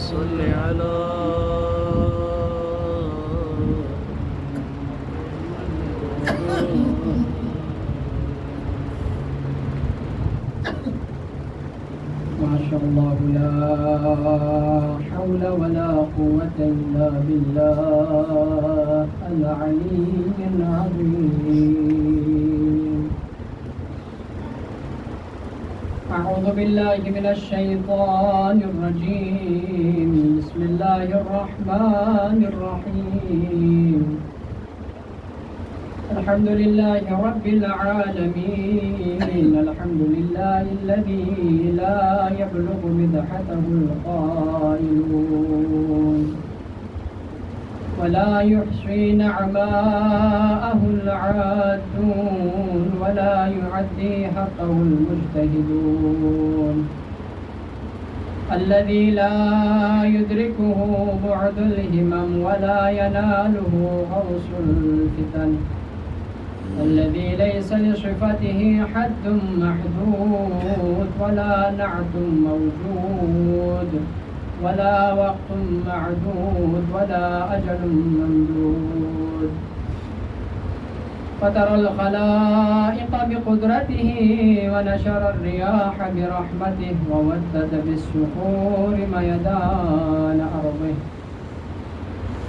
صل على ما شاء الله لا حول ولا قوة إلا بالله العلي العظيم. أعوذ بالله من الشيطان الرجيم. بسم الله الرحمن الرحيم. الحمد لله رب العالمين. الحمد لله الذي لا يبلغ مدحته القائلون ولا يحصي نعماءه العادون ولا يعدي حقه المجتهدون. الذي لا يدركه بعد الهمم ولا يناله غوص الفتن. الذي ليس لصفته حد محدود ولا نعت موجود ولا وقت معدود ولا أجل ممدود. فترى الخلائق بقدرته ونشر الرياح برحمته وودد بالسحور ميدان أرضه.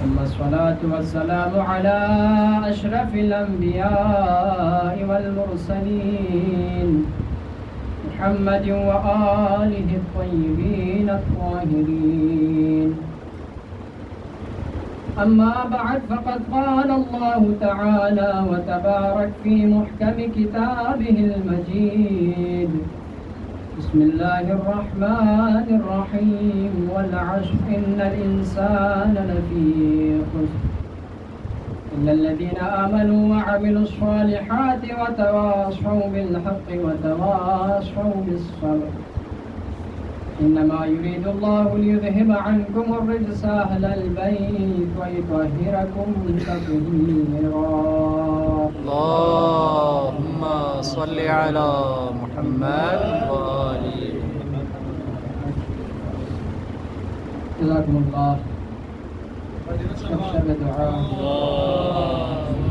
ثم الصلاة والسلام على أشرف الأنبياء والمرسلين محمد وآله الطيبين الطاهرين. أما بعد فقد قال الله تعالى وتبارك في محكم كتابه المجيد. بسم الله الرحمن الرحيم. والعصر إن الإنسان لفي خسر إلا الذين آمنوا وعملوا الصالحات وتواصوا بالحق وتواصوا بالصبر. إنما يريد الله ليذهب عنكم الرجس أهل البيت ويطهركم تطهيرا. اللهم صل على محمد وآل جزاكم الله. شب دعاء. اللهم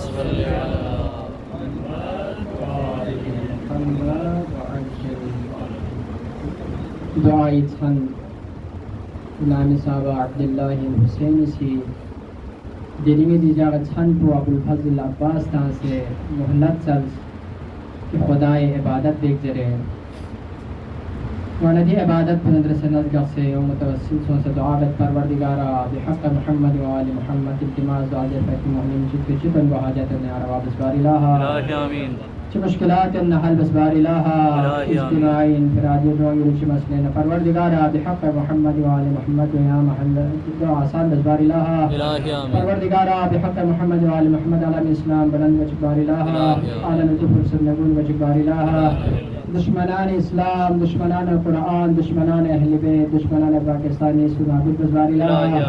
صل على محمد وآل محمد وعجل دعائی تھن نامی صاحب عبداللہ حسین سی دلی میں دی جاگت چھن پو ابوالفضل عباس تھا سے محلت چل کہ خدای عبادت دیکھ جرے وانا دی عبادت پر ندر سنت گا سے و متوسل سون سے دعابت پروردگارا بحق محمد و آل محمد التماس دعاجر فیکی محمد جد چپن و حاجت نعروا بسبار الہا الہی آمین. چھ مشکلات النحل بسبار الہا اجتماعی انفرادی دعائی چھ مسئلین پروردگارا بحق محمد و آل محمد و یا محمد دعا آسان بسبار الہا الہی آمین. پروردگارا بحق محمد و آل محمد عالم اسلام بلند و چکبار الہا عالم کفر سرنگون و چکبار الہا دشمنان اسلام دشمنان قرآن دشمنان اہل بیت دشمنان پاکستانی سنابود بسبار الہا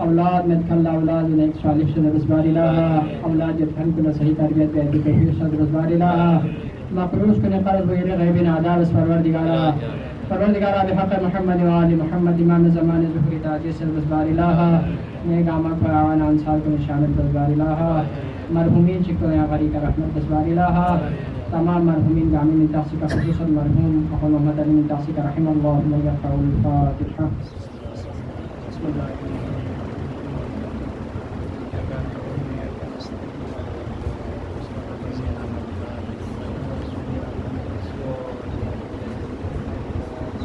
اولاد میں تکل اولاد نے ایک صالح شد بسبار الہا اولاد جب ہم کو صحیح تربیت پہ ایک تحفیظ شد بسبار الہا مقروض کنے قرض وغیر غیبین عذاب پروردگارا پروردگارا بحق محمد و آل محمد امام زمان ظہری تاجی سے بسبار الہا نیک عمل پر آوان انصار کو شامل بسبار الہا مرحومین چکو یا غری کا رحمت بسبار الہا تمام مرحومین جامعین انتاسی کا خصوصا مرحوم اخو محمد علی انتاسی کا رحم اللہ یرفع الفاتحہ. بسم اللہ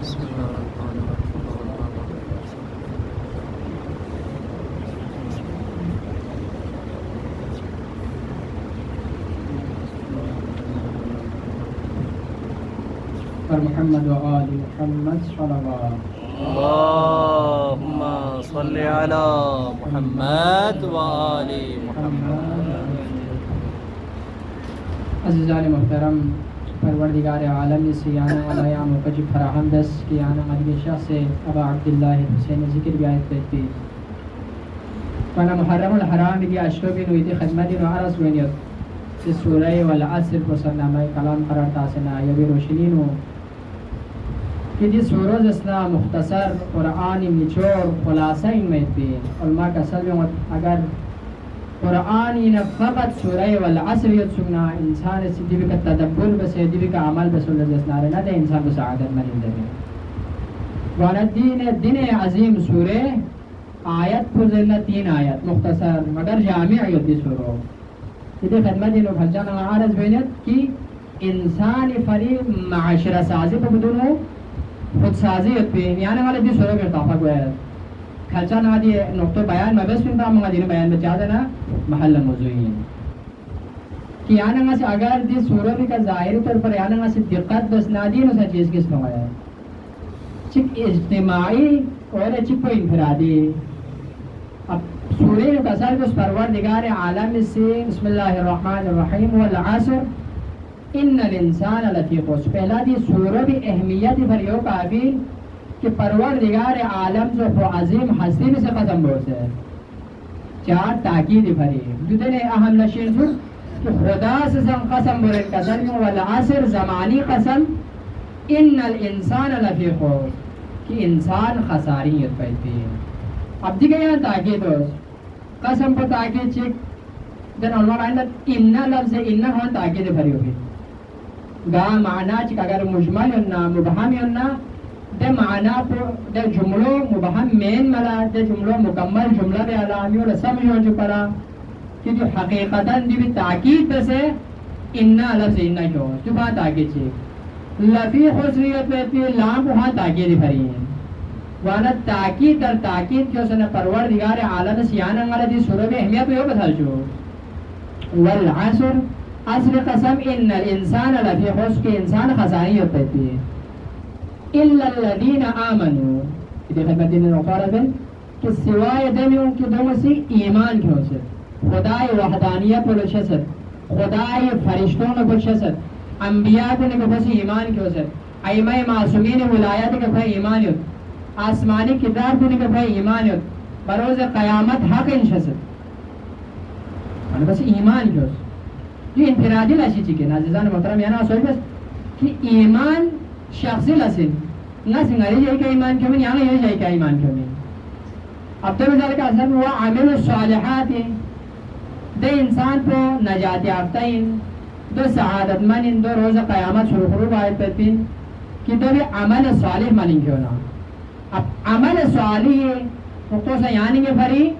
بسم اللہ الرحمن الرحیم. پر محمد و آل محمد صلوات. اللهم صل على محمد وآل محمد. عزیزان محترم پروردگار عالم سے آنا والا یا مقجب فراہم دس کی آنا علی شاہ سے ابا عبداللہ حسین ذکر بیایت پیتی وانا محرم الحرام دی اشربی نویتی خدمتی نو عرص وینیت سے سورہ والعصر پسر نامہ کلام قرار تاسنا یوی روشنینو کہ جس روز اسنا مختصر قرآن نچوڑ خلاصہ ان میں تھی علماء کا سلم اگر قرآن فقط سورہ والعصر سننا انسان سے دیوی کا تدبر بس دیوی کا عمل بس اللہ جسنا رہنا دے انسان کو سعادت منی دے وانا دین عظیم سورہ آیت پر ذلنا 3 آیت مختصر مگر جامع یدی سورو یہ خدمت انہوں بھلچانا عارض بینت کہ انسان فریب معاشرہ سازی پر بدونو خود سازی پہ یعنی والے دی سورہ میں ارتافہ گویا ہے کھلچا نہ دی نقطہ بیان مبس پنتا منگا دین بیان بچا دینا محل موضوعین کہ یعنی سے اگر دی سورہ کا ظاہری طور پر یعنی سے دقت بس نہ دی نو سا چیز کس منگایا ہے چک اجتماعی اور چک کو انفرادی اب سورہ کا اثر کو اس پروردگار عالم سے بسم اللہ الرحمن الرحیم والعصر ان الانسان لفی خسر پہلا دی سورہ بھی اہمیت پر یو قابل کہ پروردگار عالم جو عظیم ہستی میں سے قسم بہت ہے 4 تاکید بھری دوسرے اہم نشین سن کہ خدا سے قسم برن قسم والعصر زمانی قسم ان الانسان لفی خسر کہ انسان خساریت پیتی ہے اب دیکھیں یہاں تاکید ہو قسم پر تاکید چک دن علماء رائندت انہ لفظ انہ ہون تاکید بھری ہوگی گا معنی چک اگر مجمل ہونا مبہم ہونا دے معنی پر دے جملوں مبہم مین ملا دے جملوں مکمل جملہ دے علامیوں رسم جو پڑا کہ جو حقیقتاً دی بھی تاکید پہ سے انہ لفظ انہ جو جو بہت تاکید چک لفی خسریت پہ اتنی لام وہاں تاکید بھری ہیں وانا تاکید در تاکید کیوں سنے پروردگار عالم سیانا والا دی سورہ میں اہمیت پہ ہو بتال جو والعصر عصر قسم ان الانسان لفی خسر کہ انسان خساریت پیتی ہے الا الذین آمنوا یہ خدمت دین نوکارہ بن کہ سوائے دن ان کی دو سے ایمان کیوں سے خدای وحدانیت پر شسد خدای فرشتوں نے پر شسد انبیاء کو نے پر ایمان کیوں سے ائمہ معصومین ولایات کے پر ایمان ہے آسمانی کتاب کو نے پر ایمان ہے بروز قیامت حق ان شسد ان بس ایمان کیوں یہ انفرادی لاشی چیز ہے نازیزان محترم یعنی سوئی بس کہ ایمان شخصی لسن نہ سنگاری جائی کا ایمان کیوں میں یہاں یہ جائی کا ایمان کیوں میں اب تو مثال کا اثر ہوا عامل الصالحات دے انسان کو نجات یافتین دو سعادت من دو روز قیامت شروع خروب آئے پتین کہ دو بھی عمل صالح ملیں کیوں نا اب عمل صالح تو سے یعنی کہ بھری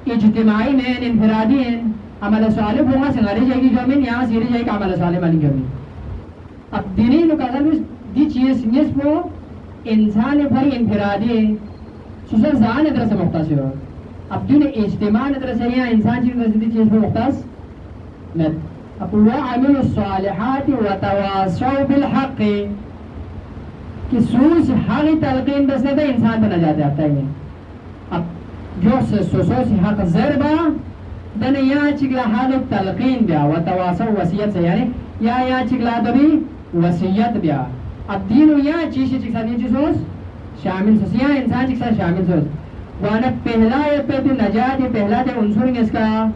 اجتماعی میں انفرادی ہیں عمل صالح ہوگا سنگاری جائی کی جو میں یہاں سیری جائی کا عمل صالح ملیں کیوں میں اب دینی نکازل دی چیز نصف کو انسان بھری انفرادی ہے سوسر زان ادرس مختص ہو اب دین اجتماع ادرس ہے یہاں انسان چیز دی چیز پر مختص نت اب وعمل الصالحات وتواصوا بالحق کہ سوس حق تلقین بس نہیں تھا انسان پر نجات یافتہ ہے اب جو سوس حق ضربہ دن یہاں چکلا حق تلقین بیا وتواصوا وصیت سے یعنی یا چکلا دبی وصیت بیا اب دین یا چیز چیز ساتھ یہ چیز شامل سوس یا انسان چیز ساتھ شامل سوس وانا پہلا یہ پہ بھی نجات یہ پہلا دے عنصر اس کا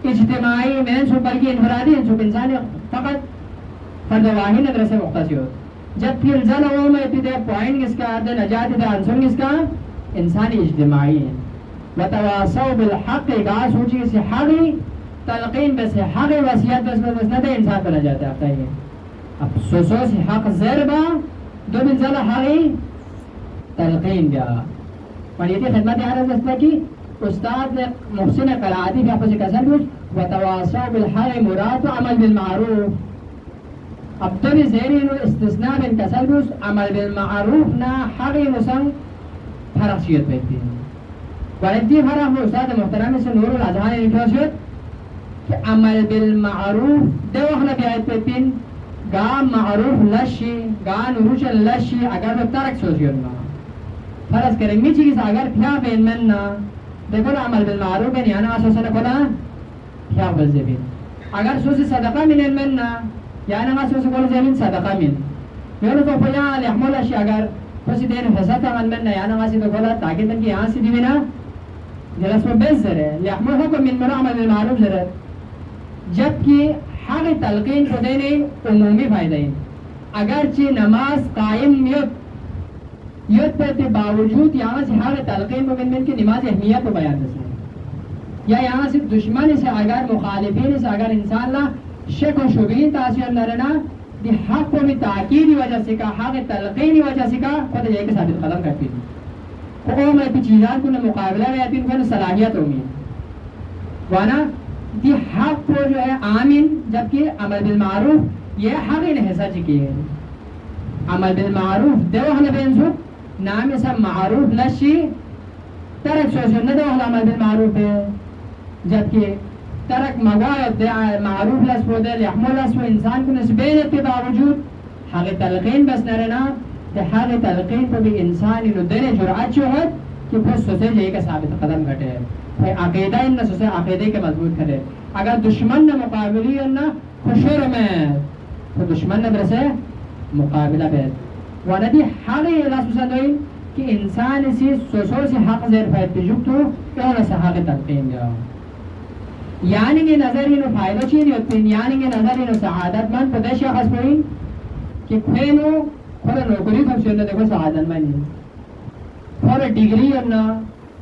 اجتماعی میں سو بلکہ انفرادی سو انسان فقط فرد واحد ندرس مختص ہو جب پھر ظلموں میں بھی دے پوائنٹ اس کا دے نجات دے عنصر اس کا انسان اجتماعی ہے وتواصوا بالحق گا سوچی سے حقی تلقین بس حق وصیت بس نہ دے انسان پر نجات آتا ہے اب سوسوس حق ضربہ دو من ذل حقی تلقین بیا فلیتی خدمت عرض استا کی استاد محسن قرآتی بھی آپ سے کسر کچھ وتواصوا بالحق مراد عمل بالمعروف اب دو زیرین استثناء من کسر کچھ عمل بالمعروف نا حقی مسن فرق شیط بیتی ہے فلیتی فرق استاد محترم سے نور الازحان انکار شد کہ عمل بالمعروف دو اخلا بیایت بیتین گا معروف لشی گا نروش لشی اگر تو ترک سوچیرنا فرض کریں گی چیز اگر پھیا بین مننا دیکھو نا عمل بالمعروف ہے یعنی آسو سنے کلا پھیا بلزے بین اگر سوسی صدقہ من مننا یعنی آسو سنے کلا زمین صدقہ من یعنی تو پھیا لحمو لشی اگر سوسی دین حسد عمل مننا یعنی آسی تو کلا تاکہ تن کی یہاں سی دیوینا جلس میں بیس زرے لحمو حکم من منو عمل بالمعروف زرے جبکہ حق تلقین کو دینے عمومی فائدہ ہیں اگرچہ نماز قائم یت یت پہ باوجود یہاں سے ہر تلقین من کی نماز اہمیت کو بیان دس یا یہاں سے دشمن سے اگر مخالفین سے اگر انسان لا شک و شبین تاثیر لرنا دی حق کو بھی تاکیدی وجہ سے کا حق تلقینی وجہ سے کا خود جائے کے ثابت قدم کرتی تھی وہ میں پی چیزان کو مقابلہ میں آتی ان صلاحیت ہوگی وانا دی حق کو جو ہے آمین جبکہ عمل بالمعروف یہ حق انہیں حصہ چکی ہے عمل بالمعروف دو حل بینسو نام سب معروف لشی ترک سوشن نہ دو حل عمل بالمعروف ہے جبکہ ترک مغایت معروف لسو دے لحمل لسو انسان کو نسبینت کے باوجود حق تلقین بس نرنا تے حق تلقین کو بھی انسانی نو دنے جرعت چوہد کہ پھر سوسے جائے کا ثابت قدم گھٹے پھر عقیدہ ان سوسے عقیدے کے مضبوط کرے اگر دشمن نہ مقابلی انہ خشور میں تو دشمن نہ برسے مقابلہ بیت واندی حق اللہ سوسے دوئی کہ انسان اسی سوسو سے حق زیر فائد تجوکتو کہ انہ سے حق تلقین جاؤ یعنی کہ نظر انو فائدہ چیز ہوتین یعنی کہ نظر انو سعادت من پدش شخص پوئین کہ کھوینو کھولا نوکری خبشن دیکھو سعادت منی کھولا ڈگری اننا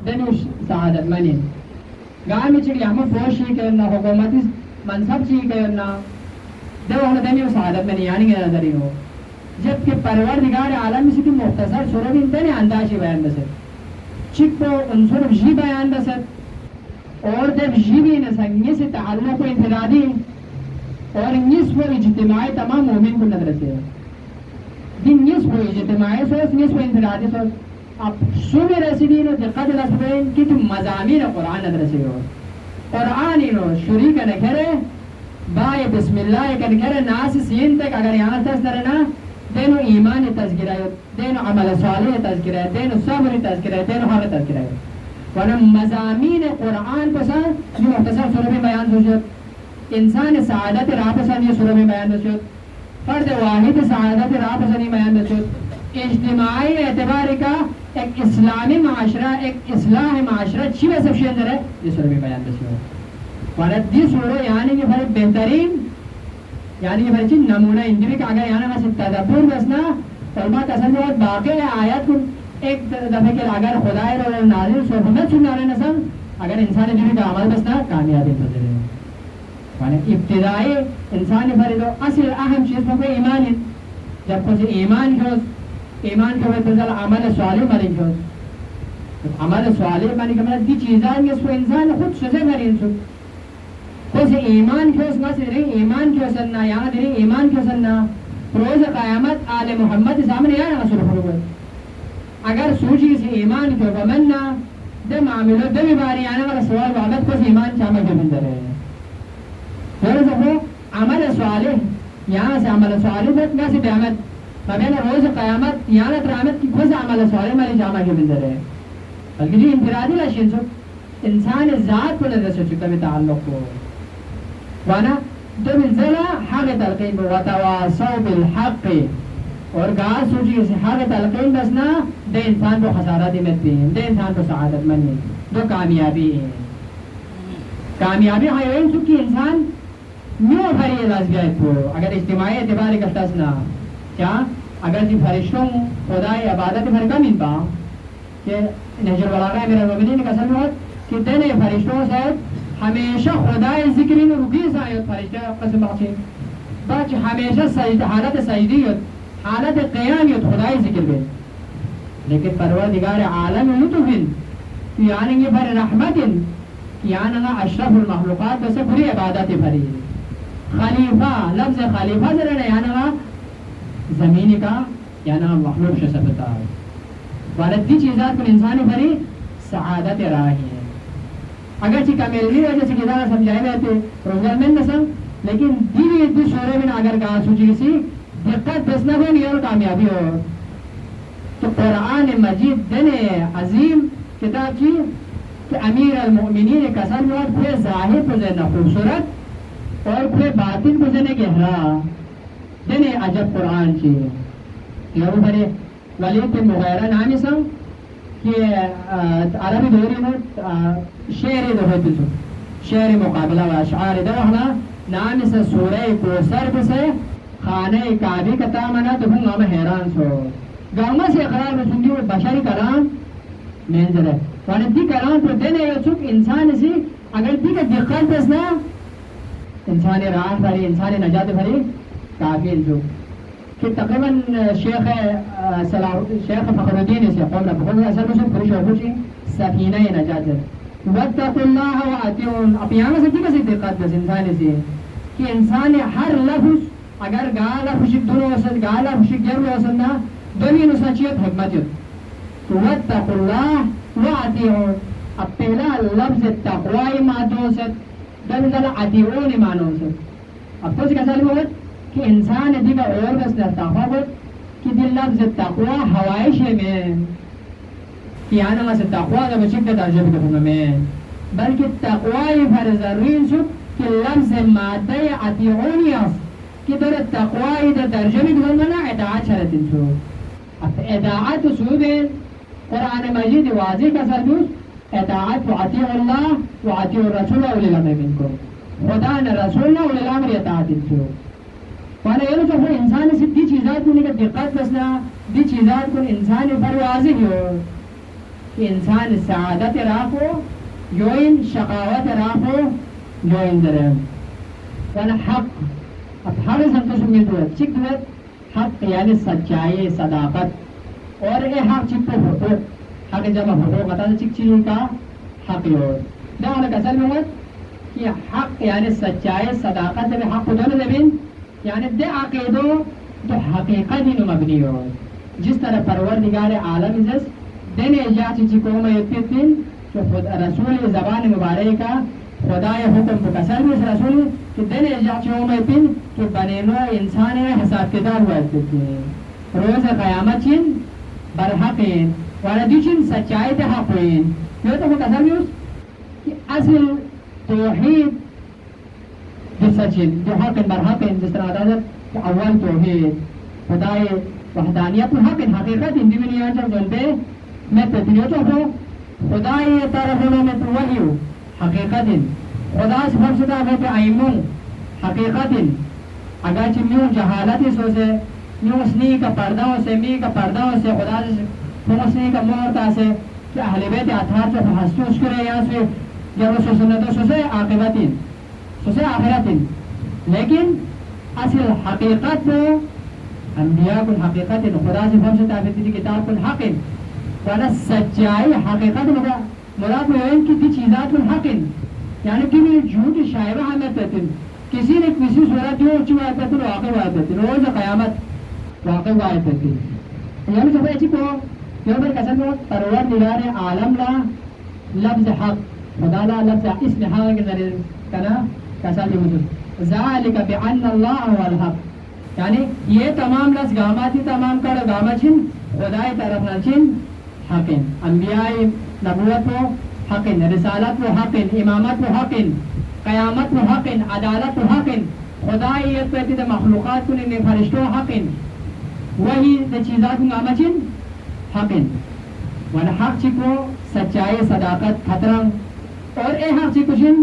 دنو سعادت منی گاہ میں چلی ہمیں پوشی کرنا حکومتی منصب چی کرنا دو ہم دنو سعادت منی یعنی کہ نظر انو جبکہ پروردگار عالم سے کی مختصر صورت انتنے انداشی بیان بسد چک کو انصر جی بیان بسد اور جب جیبی نسنگی سے تعلق و انفرادی اور نصف و اجتماعی تمام مومن کو نظر سے دن نصف و اجتماعی سوس نصف و انفرادی سوس اب سومی رسیدین و دقت رسبین کی تو مضامین قرآن نظر سے ہو قرآن انو شریک نکرے بائے بسم اللہ کنکرے ناس سین تک اگر یہاں تس نرنا دینو ایمان تذکرہ دینو عمل صالح تذکرہ دینو صبر تذکرہ دینو حق تذکرہ ورنہ مضامین قرآن پسند جو مختصر سورہ میں بیان سوچت انسان سعادت راہ پسند یہ سورہ میں بیان سوچت فرد واحد سعادت راہ پسند یہ بیان سوچت اجتماعی اعتبار کا ایک اسلامی معاشرہ ایک اصلاح معاشرہ چیوے سب شیندر ہے یہ سورہ میں بیان سوچت ورنہ دی سورہ یعنی کہ بھائی بہترین یعنی کہ بھائی چیز نمونہ اندوی کا اگر یعنی بس تدبر بسنا علماء تصل بہت باقی ہے آیات کو ایک دفعہ کہ اگر خدای رو نازل صحبت سننا رہے نسل اگر انسان جوی کا عمل بسنا کامیابی پذیر ہے یعنی ابتدائی انسان فرد اصل اہم چیز میں کوئی ایمان ہے جب کچھ ایمان کھوز ایمان کے بعد بزل عمل صالح مری کھوز عمل صالح مری کھوز دی چیزان اس کو انسان خود سزے مری انسو کچھ ایمان کھوز مسی رہی ایمان کھوز سننا یہاں دری ایمان کھوز سننا روز قیامت آل محمد سامنے یا رسول خلوت اگر سوچی سے ایمان کو بمنا دے معاملو دے بیماری آنے والا سوال بابت کو ایمان چاہمہ کے بندر ہے روز کو عمل صالح یہاں سے عمل صالح بات میں سے قیامت مبین روز قیامت یہاں ترامت کی خود عمل صالح مالی چاہمہ کے بندر ہے بلکہ جو انفرادی لاشین سو انسان ذات کو نظر سے چکتا بھی تعلق کو وانا دو منزلہ حق تلقین وتواصوا بالحق اور گاہ سوچی اسے حق تلقین بسنا دے انسان کو خسارت مت بھی دے انسان کو سعادت مند دو کامیابی ہے کامیابی ہے ان سکی انسان نیو بھری لازگیت کو اگر اجتماعی اعتبار کرتاسنا کیا اگر جی فرشتوں خدای عبادت بھر کم ان پا کہ نحجر بلاغہ میرا مومنین کا سمجھوت کہ دینے فرشتوں سے ہمیشہ خدای ذکرین رکی سایت فرشتہ قسم باقی بچ ہمیشہ حالت سجدیت حالت قیامیت خدای ذکر بے لیکن پروردگار عالم لطفن یعنی یہ بھر رحمت یعنی اشرف المخلوقات بس بری عبادت بھری خلیفہ لفظ خلیفہ ذرا یعنی زمین کا یعنی مخلوق شسبتا والدی چیزات کو انسانی بھری سعادت راہی ہے اگرچہ کمیلوی وجہ سے کدارہ سمجھائے گئے تھے روزہ میں نسل لیکن دیوی سورے میں اگر کہا سوچی کسی دقت بس نہ ہوئی اور کامیابی ہو تو قرآن مجید دن عظیم کتاب کی کہ امیر المؤمنین کسان مواد پھر ظاہر پزینا خوبصورت اور پھر باطن پزینے گہرا دن عجب قرآن کی یہ بھرے ولید مغیرہ نامی سن کہ عربی دوری میں شعر دو ہوتی سن شعر مقابلہ و اشعار دو ہنا نامی سے سورہ کوثر بسے خانہ کعبی کا تامنا تو ہوں ہم حیران سو گاما سے اقرار رسوندی و بشری کلام منزل ہے وانا دی کلام پر دینے یا چک انسان اسی اگر دی کا دقت بسنا انسان راحت بھری انسان نجات بھری کافی انجو کہ تقریباً شیخ فخر الدین سے قوم رب خود اثر بسن پھر شوخوشی سفینہ نجات ہے واتقوا اللہ واتیون اب یہاں سے کسی دقت بس انسان اسی کہ انسان ہر لفظ اگر گالا خوشک دونوں وسط گالا خوشک گرم وسط نا دونی نساچیت حکمت یت واتقوا اللہ واتیون اب پہلا لفظ تقوی مادوں سے دل عتیون مانوں سے اب تو سے کسال بہت کہ انسان دیگا اور بس نرتاقا بہت کہ دل لفظ تقوی ہوائش ہے میں کہ آنا ما سے تقوی دا بچک دا درجہ بکفن میں بلکہ تقوی فرزرین شک کہ لفظ مادہ عتیونی ہے کہ در تقوی دا درجہ بکفن میں اطاعت شرطن شو اب اطاعت سوبین قرآن مجید واضح کا سربوس اطاعت وعطیع اللہ وعطیع الرسول اولی الامر منکم خدا نے رسولنا اولی الامر اطاعت انسو وانا یہ جو انسان سے دی چیزات کو نکت دقت بسنا دی چیزات کو انسان پر واضح ہو کہ انسان سعادت راکو یوین شقاوت راکو یوین درم وانا حق اب حق سنتو سنگی دوت چک دوت حق یعنی سچائی صداقت اور اے حق چک پر حقوق حق جمع حقوق بتا دے چک چیزوں کا حق یور دا وانا کسل میں ہوت کہ حق یعنی سچائی صداقت دے حق دون دبین یعنی دے عقیدو تو حقیقت ہی مبنی ہو جس طرح پروردگار عالم عزت دین اجاز چی قوم یتیتین جو خود رسول زبان مبارک کا خدای حکم کو کسر بھی اس رسول کہ دین اجاز چی قوم یتین کہ بنینو انسان حساب کتاب ہوا یتیتین روز قیامت چین برحقین وانا دیچین سچائی تے حقین یہ تو کسر بھی اس کہ اصل توحید سچن جو حق برحق جس طرح عدالت کہ اول توحید خدای وحدانیت حق حقیقت ان دیوینی آنچہ جلدے میں تتلیتو ہو خدای طرف میں توحیو حقیقت خدا سے فرشدہ ہے کہ ایمون حقیقت اگرچہ میوں جہالت سو سے میوں اسنی کا پردوں سے می کا پردوں سے خدا سے فمسنی کا مورتا سے کہ اہل بیت اطہار سے حسوس کرے یا سے جب سو سنتو سو سے عاقبتین سوسے آخرت لیکن اصل حقیقت انبیاء کن حقیقت خدا سے فرشت آفیتی کتاب کن حق وانا سچائی حقیقت مراد میں ہوئے کہ دی چیزات کن حق یعنی کہ میں جھوٹ شائبہ ہمیں پہتن کسی نے کسی صورت جو اچھی وائے پہتن واقع وائے پہتن روز قیامت واقع وائے پہتن یعنی سب ایچی کو کیوں پر قسم ہو پروردگار عالم لا لفظ حق خدا لا لفظ اسم حق کے ذریعے کنا کسالی وجود ذالک بان اللہ هو الحق یعنی یہ تمام لفظ گاماتی تمام کر گاما چھن خدای طرف نہ چھن حق انبیاء نبوت و حق رسالت و حق امامت و حق قیامت و حق عدالت و حق خدای یہ کہتی ہے مخلوقات کو نے فرشتوں حق وہی چیزات کو گاما چھن حق ون حق چکو سچائی صداقت خطرم اور اے حق چکو چھن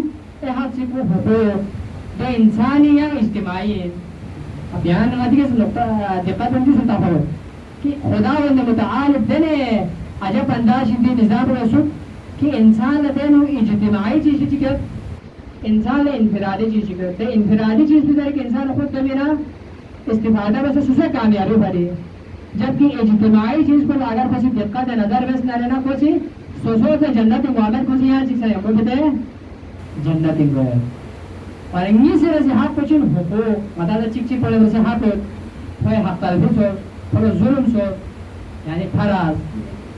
حق سے کو حقوق جو انسانی یا اجتماعی ہے اب یہاں نماتی کے نقطہ دقت بندی سے تفاوت کہ خدا وند متعال دنے عجب انداز دی نظام رسول کہ انسان دینو اجتماعی چیز چکر انسان انفرادی چیز چکر تے انفرادی چیز بھی دے کہ انسان خود کمینا استفادہ بس اسے کامیابی بھری جبکہ اجتماعی چیز پر اگر کسی دقت نظر بس نہ لینا کوئی سوچو سے جنت معاملت کو یہاں چیز ہے کوئی بتے جنت انگوئے اور انگی سے رسی حق پچھن حقوق مدد چک چک پڑے رسی حق ہوئے حق تلبس ہو پھر ظلم سو یعنی فراز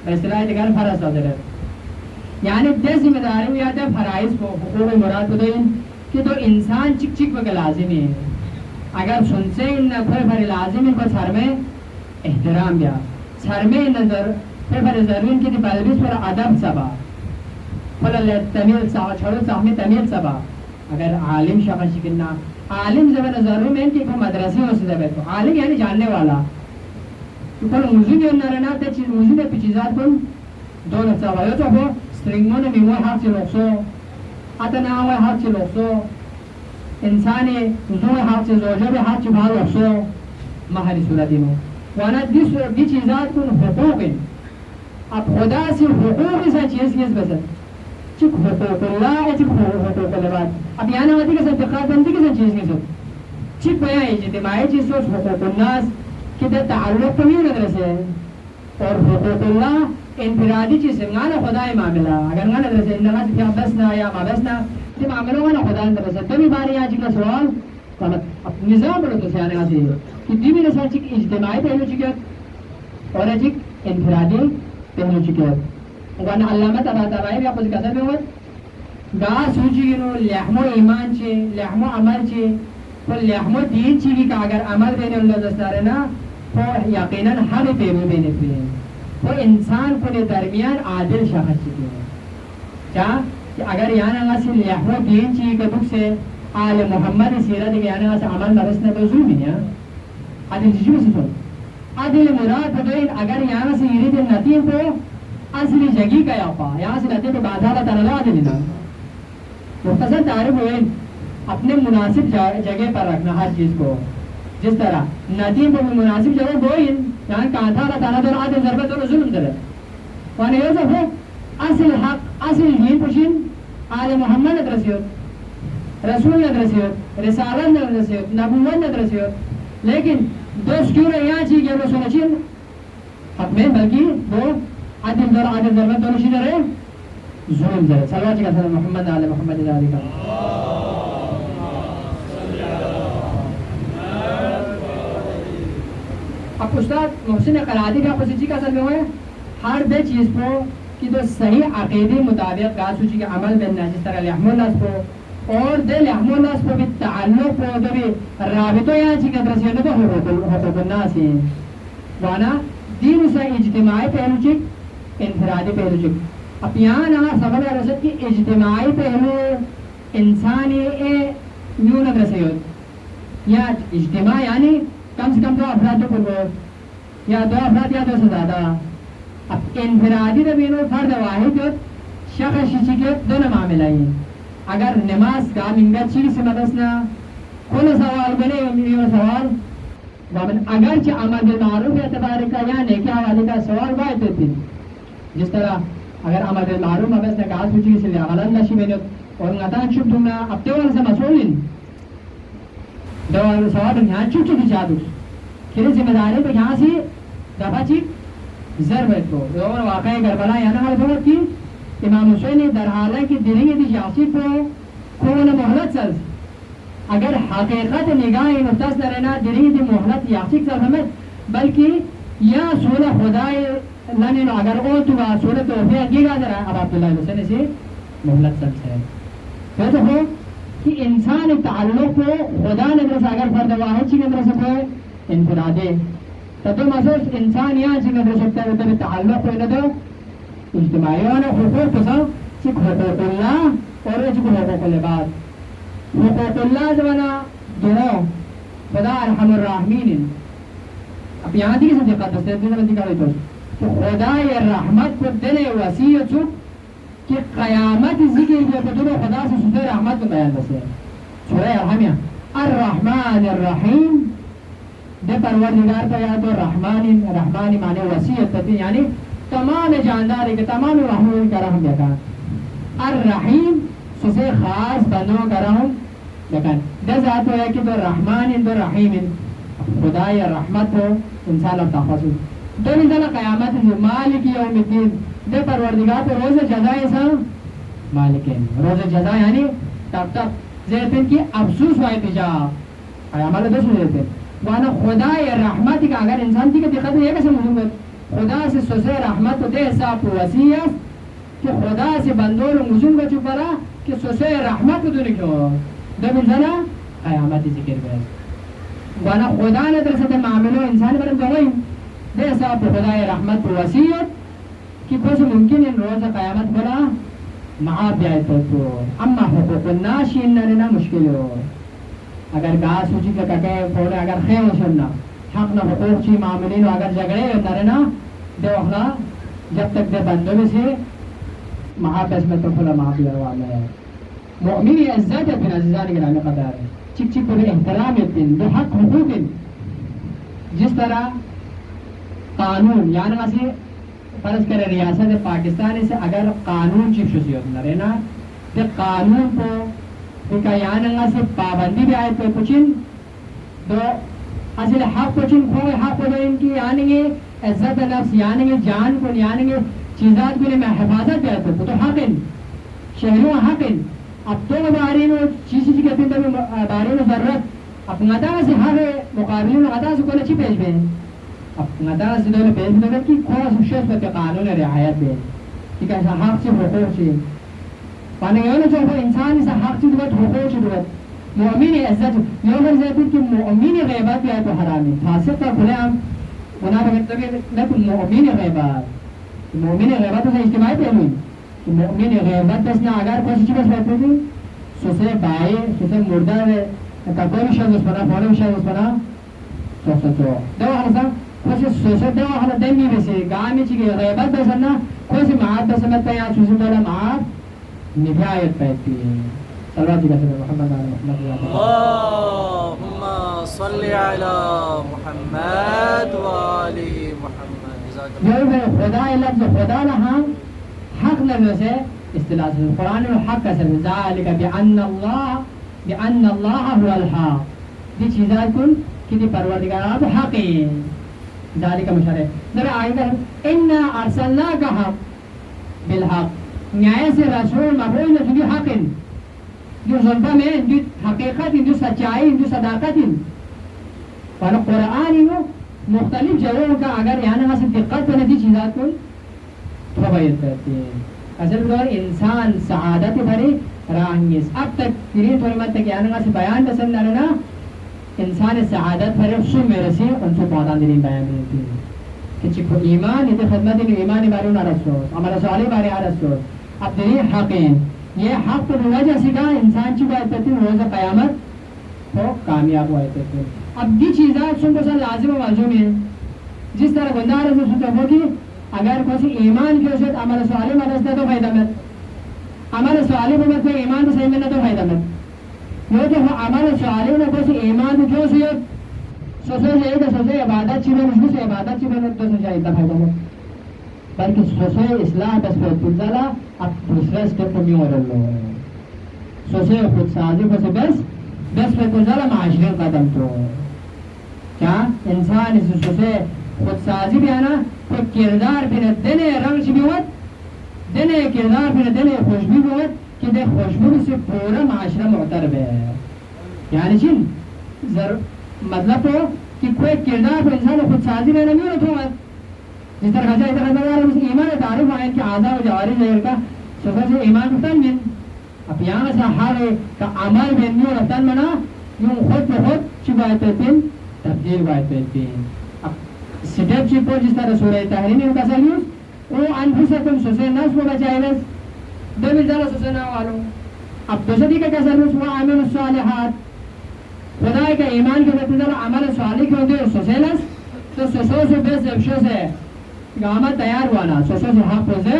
بسلائی دگر فراز ہوتے رہے یعنی دے ذمہ داری ہوئی آتے ہیں فرائض کو حقوق مراد کو دیں کہ تو انسان چک چک وقت لازمی ہے اگر سنسے ان پھر پھر لازمی کو سر میں احترام بیا سر میں نظر پھر پھر ضرورین کی تلبس پر ادب سبا فلل تمیل سا چھڑو ساہمی تمیل سبا اگر عالم شخص شکلنا عالم زبان ضرور میں کہ کوئی مدرسے ہو سے زبان تو عالم یعنی جاننے والا تو کل موضوع بھی انہا رہنا تے چیز موضوع دے پیچیزات کن دو نفسا وایو تو ہو سترنگون میموی حق چی لوکسو اتنا ہوئے حق چی لوکسو انسانی زوی حق چی زوجہ بھی حق چی بھا لوکسو مہری صورتی میں وانا دی چیزات کن حقوق ہیں. اب خدا سے حقوق سا چیز کس بسر چک حقوق اللہ ہے چک حقوق العباد. اب یہاں نواتی کے انتقاد بندی کے سا چیز کی سب چک بیاں اجتماعی چیز سوچ حقوق الناس کہ در تعلق کمی مدرسے ہے اور حقوق اللہ انفرادی چیز ہے. گانا خدا معاملہ اگر گانا مدرسے انہا سے کیا بسنا یا ما بسنا تی معاملہ گانا خدا مدرسے دمی باری یہاں چکا سوال اب نظام بڑھو تو سیانے گا سے کہ دیمی نسان چک اجتماعی پہلو چکیت اور چک انفرادی پہلو چکیت. وانا علامت ابا تبائی بھی آپ اس کسا بھی ہوت گا سوچی گنو لحم و ایمان چی لحم و عمل چی تو لحم و دین چی بھی کہ اگر عمل بینے اللہ دستارے نا تو یقیناً حق پیمو بینے پہ تو انسان کو درمیان عادل شخص چکی ہے. کیا کہ اگر یہاں نگا سے لحم و دین چی کہ دکھ سے آل محمد سیرت کے یہاں نگا سے عمل نرسنے پر ظلم ہی نہیں عادل چیزی میں سے سن عادل مراد پتوئین اگر یہاں سے یرید نتیم کو اصلی جگی کا یاپا یہاں سے نتیم پہ بادھارہ تنالہ عادل نا مختصر تعریف ہوئے اپنے مناسب جگہ پر رکھنا ہر چیز کو. جس طرح ندیم کو مناسب جگہ گوئین یہاں کہتا رہا تانا دور عادل ضربت اور ظلم در وانا یوزف ہے اصل حق اصل دین پوشین آل محمد ندرسیوت رسول ندرسیوت رسالت ندرسیوت نبوت ندرسیوت لیکن دوست کیوں رہے یہاں چیز گئے رسول چین حق میں بلکہ دو عادل دور عادل ضربت دور شید رہے ظلم در صلوات چکا صلی محمد آل محمد علی کا. اب استاد محسن قرادی بھی آپ سچی کا اثر میں ہوئے ہر دے چیز کو کہ تو صحیح عقیدی مطابق گاہ سوچی کے عمل بننا جس طرح لحم الناس کو اور دے لحم الناس کو بھی تعلق کو دے بھی رابطوں یہاں چی قدر سے تو حقوق الناس ہیں وانا دین اسے اجتماعی پہلو چک انفرادی پہلو چک. اب یہاں نا سبب رسد کی اجتماعی پہلو انسانی نیو نظر سے ہوت یا اجتماع یعنی کم سے کم دو افراد کو یا دو افراد یا دو سے زیادہ. اب انفرادی دبینو فرد واحد شخص شیچی کے دو معاملہ ہیں. اگر نماز کا منگا چیز سے مدسنا کل سوال بنے یہ سوال ومن اگر چا عمل بالمعروف اعتبار کا یا نیکی حوالے کا سوال واحد دیتی جس طرح اگر عمل بالمعروف مدسنا کہا سوچی سے لیا غلط نشی بینو اور نتان چوب دونگا اب تیوال سے مسئولین دوال سوال یہاں چوب چوب چاہدو کھلے ذمہ داری پہ یہاں سے دفعہ چیک ضرورت کو اور واقعی کربلا یہاں نمال بہت کی امام حسین در حالہ کی دلیں دی شخصی کو کون محلت سرز اگر حقیقت نگاہ مفتاز درنا دلیں دی محلت یاقصی سرز ہمیں بلکہ یا سولہ خدای لنین اگر او تو سولہ توفیق کی گا در اب عبداللہ حسین سے محلت سرز ہے. تو ہو کہ انسان تعلق کو خدا نظر سے اگر فرد واحد چی نظر سے کوئی انفرادے تو محسوس انسان یہاں چی نظر سکتا ہے تو تعلق کو ندو اجتماعی وانا حقوق کسا چک حقوق اللہ اور چک حقوق العباد. حقوق اللہ زمانا دونوں خدا ارحم الراحمین اب یہاں دیکھ سمجھے قدس دیکھ سمجھے دیکھا تو کہ خدا یہ رحمت کو دنے وسیع چک کہ قیامت ذکر جو کتب خدا سے سورہ رحمت کو بیان بسے سورہ ارحمیہ الرحمن الرحیم دے پروردگار کا یاد رحمانی رحمانی معنی وسیعت تھی یعنی تمام جاندار کے تمام رحموں کا رحم یکان الرحیم سسے خاص بندوں کا رحم یکان دے ذات ہو ہے کہ دو رحمان دو رحیم خدا یا رحمت ہو انسان اب تحفظ دو انسان قیامت مالک یوم الدین دے پروردگار پر روز جزائے سا مالکین روز جزائے یعنی تب تک زیتن کی افسوس و احتجاب عمل دو سو زیتن وانا خدا یا رحمت کا اگر انسان کی دقت یہ کیسے مضمت خدا سے سوسے رحمت کو دے حساب وسیعت کہ خدا سے بندور مزون کا چپرا کہ سوسے رحمت کو دنے کیوں دو انسانا قیامت ذکر گئے وانا خدا نے در سے معاملوں انسان برم گوئی دے حساب خدا یا رحمت کو وسیعت کہ کچھ ممکن ان روز قیامت بنا معاف جائے تو اما حقوق الناشین نرنا مشکل ہو اگر گاہ سوچی کا کہے پھوڑے اگر خیم سننا حق نہ حقوق چی معاملین اگر جگڑے نرنا دے اخلا جب تک دے بندوں میں سے معاف اس میں تو کھلا معاف یاروانا ہے مؤمنی عزت ہے پھر عزیزان گرامی قدار ہے چک چک پر احترام اتن دے حق حقوق جس طرح قانون یعنی اسی فرض کرے ریاست پاکستان سے اگر قانون چیف شوسیوت نہ رہنا تو قانون کو کا یعنی اسی پابندی بھی آئے تو کچھ تو اصل حق کچھ کوئی حق ہو ان کی یعنی عزت نفس یعنی جان کو یعنی چیزات کے لیے میں حفاظت بھی آتا تو حق شہروں حق اب تو بارے میں چیز کہتے ہیں بارے میں ضرورت اب غدا سے ہر مقابلے میں غدا سے کوئی اچھی پیش بھی اب غدا سے دونوں پیش بھی کہ کون شخص پہ قانون رعایت بھی ٹھیک ہے حق سے حقوق سے پانے گئے جو انسان سے حق سے دوت حقوق سے دوت مؤمن عزت یوم الزیتون کی مؤمن غیبت بھی آئے تو حرام ہے فاسق کا کھلے ہم گناہ بگرتا بھی لیکن مؤمن غیبت مؤمن غیبت اسے اجتماعی پہلوئی مؤمن غیبت بس نہ اگر کوئی چیز بس رہتے تھی سوسے بائی سوسے مردہ ہے کوئی بھی شاید اس پنا فوری بھی شاید اس پنا سوسے دو حلسا کوئی سوسے دو حلسا دمی بسی گامی چی غیبت بس نہ کوئی سی معاد بس مطلب یا سوسے دولا معاد نبھایت پیتی ہے صلوات جی کہتے ہیں محمد اللہم صلی علی محمد و آلی محمد یہ ہے خدا لفظ خدا لہاں حق لفظ سے اصطلاح سے قرآن میں حق کا سر ذالک بأن اللہ هو الحق دی چیزات کن کہ دی پروردگار حق ہے ذالک مشارع در آئیدہ انا ارسلناک حق بالحق نیائے سے رسول مبعوث نتوی حق جو ظلمہ میں جو حقیقت جو سچائی جو صداقت اور قرآن مختلف جگہوں کا اگر یعنی مثلا دقت پر نتی چیزات کو تبعیت کرتے ہیں اصل طور انسان سعادت بھری راہنگیز اب تک تیرین تھوڑی مت تک یعنی مثلا بیان بسن نرنا انسان سعادت بھری سو میں رسی ان سو پادان دلین بیان دیتی ہے کہ چکو ایمان یہ خدمت ایمان باری انہا رسو عمل سوالی باری رسو اب دلین حقین یہ حق تو وجہ سے کہا انسان چکا اتتی روز قیامت تو کامیاب ہوا اتتی اب دی چیزات سن کو سا لازم و معلوم ہے جس طرح گندار ہے سنتا ہوگی اگر کوئی ایمان کی وجہ عمل سوالی میں رستا تو فائدہ مت عمل سوالی میں مت ایمان تو صحیح میں نہ تو فائدہ مت وہ جو عمل سوالی میں کوئی ایمان جو سے سوسے سے ایک سوسے عبادت چیزیں مشکل سے عبادت چیزیں تو سوچا اتنا فائدہ مت بلکہ سوسے اصلاح بس پر تلزالہ اب دوسرے سٹیپ کو بھی ہو رہا ہے سوسے خود سازی کو سے بس پر تلزالہ معاشرے قدم تو کیا انسان اس سوسے خود سازی بھی آنا کوئی کردار بھی دینے رنگ سے بھی ہوت دینے کردار بھی دینے خوشبی بھی ہوت کہ دے خوشبی سے پورا معاشرہ معترب ہے یعنی چین مطلب تو کہ کوئی کردار پر انسان خود سازی بھی نہیں ہوتا ہوا جس طرح خجا اتنا ایمان تعریف آئین کہ آزا و جواری زہر کا سفر سے ایمان رفتن من اب یہاں سے حال کا عمل بین نیو رفتن منا یوں خود بخود چی باید پیتین تبدیل باید پیتین اب سٹیپ چی پر جس طرح سورہ تحرین ہے کا سلیوز او انفسکم سوسے نفس کو بچائیلس دو ملزالہ سوسے نوالو اب دوسری کا سلیوز وہ عامل الصالحات خدای کا ایمان کے نتیجہ عمل صالح کے ہوتے سوسے لس تو سوسو سے بیس افشو سے گاما تیار ہوا نا سوسو سے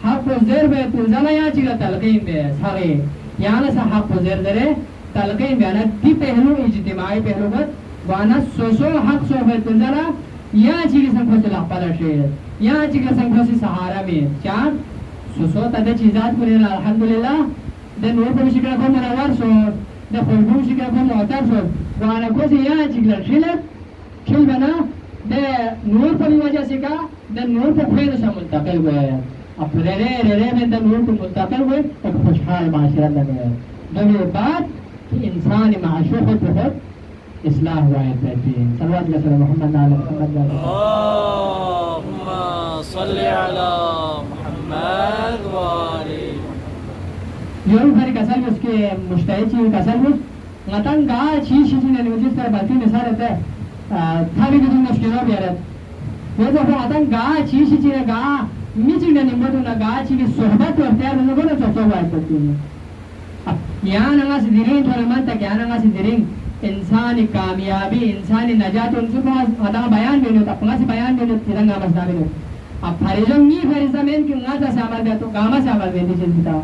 حق و زیر بے تلزالہ یا چیزا تلقین بے ساگے یعنی سا حق و زیر زرے تلقین بے آنا دی پہلو اجتماعی پہلو گت وانا سوسو حق سو بے تلزالہ یا چیزا سنکھو سے لحپل شید یا چیزا سنکھو سے سہارا میں چاہاں سوسو تا دے چیزات کو لینا الحمدللہ دے نور پر شکر کو منور سو دے خوشبو شکر کو معتر سو وانا کو سے یا چیزا شلت شل بنا دے نور پر وجہ سے کا دے نور پر خیر سے منتقل ہوئے ہیں اب رے میں دے نور پر منتقل ہوئے ایک خوشحال معاشرہ لگے ہیں دومی بات کہ انسان معاشرہ خود بخود اصلاح ہوا ہے کہتی ہیں صلوات اللہ صلی محمد علیہ محمد اللہم صلی علی محمد و آلی یوں پھر کسل اس کے مشتہد چیز کسل میں غطن گا چیز نے نوجس پر بلتی مثال رہتا ہے تھاوی گزن مشکلوں بیارت وہ جو غطن گا چیز نے گا میچنگ نے نمبر نہ گا چیز صحبت و اختیار نے کو نہ سوچو ہوا کرتی ہے اب یہاں نگا سے درین تو من تک یہاں نگا سے درین انسانی کامیابی انسانی نجات ان کو غطا بیان بھی نہیں اپنا سے بیان بھی نہیں تیرنگا مسئلہ بھی نہیں اب فریضوں نی فریضہ میں کہ غطا سے عمل بیا تو گاما سے عمل بیا چیز بتاؤ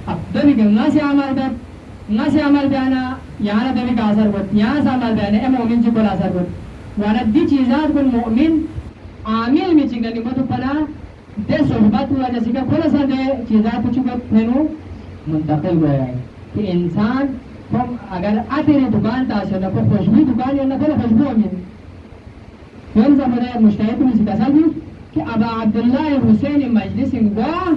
اب دو بھی گنگا سے عمل بیا نہ سے عمل بیانا یہاں دو بھی کا اثر بود یہاں سے عمل بیانا اے مومن چی بلا اثر بود وانا دی چیزات کو مومن عامل میں چنگنی مدو پنا دے صحبت ہوا جیسے کہ کھولا سا دے چیزات پچھو پھینو منتقل گویا ہے کہ انسان کم اگر آتے رہے دکان تاثر نہ کوئی خوشبو دکان یا نہ کوئی خوشبو امین فیل زمانہ مشتہد میں سکسا بھی کہ ابا عبداللہ حسین مجلس انگوا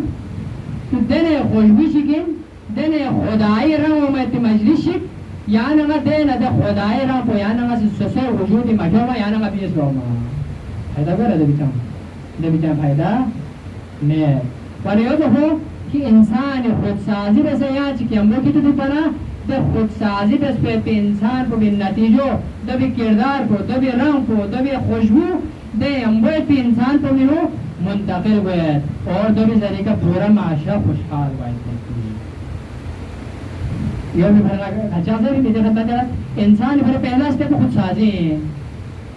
تو دنے خوشبو شکن دنے خدای رنگ اومد مجلس شک یا نگا دنے دے خدای رنگ پو یا نگا سسے وجود مجھوما یا نگا بیس روما فائدہ گو رہا دے بیچام فائدہ نہیں پانیو تو ہو کہ انسان خودسازی بس یہاں چکی امرو کی تو دی پنا دے خودسازی بس پہ انسان کو بھی نتیجو دے بھی کردار کو دے بھی رنگ کو دے بھی خوشبو دے امرو پہ انسان کو بھی منتقل گوئے اور دے بھی ذریعہ پورا معاشرہ خوشحال گوئے یہ بھی بھرنا اچھا سے بھی دیجھے خطہ جاتا انسان بھر پہلا سٹیپ خودسازی ہے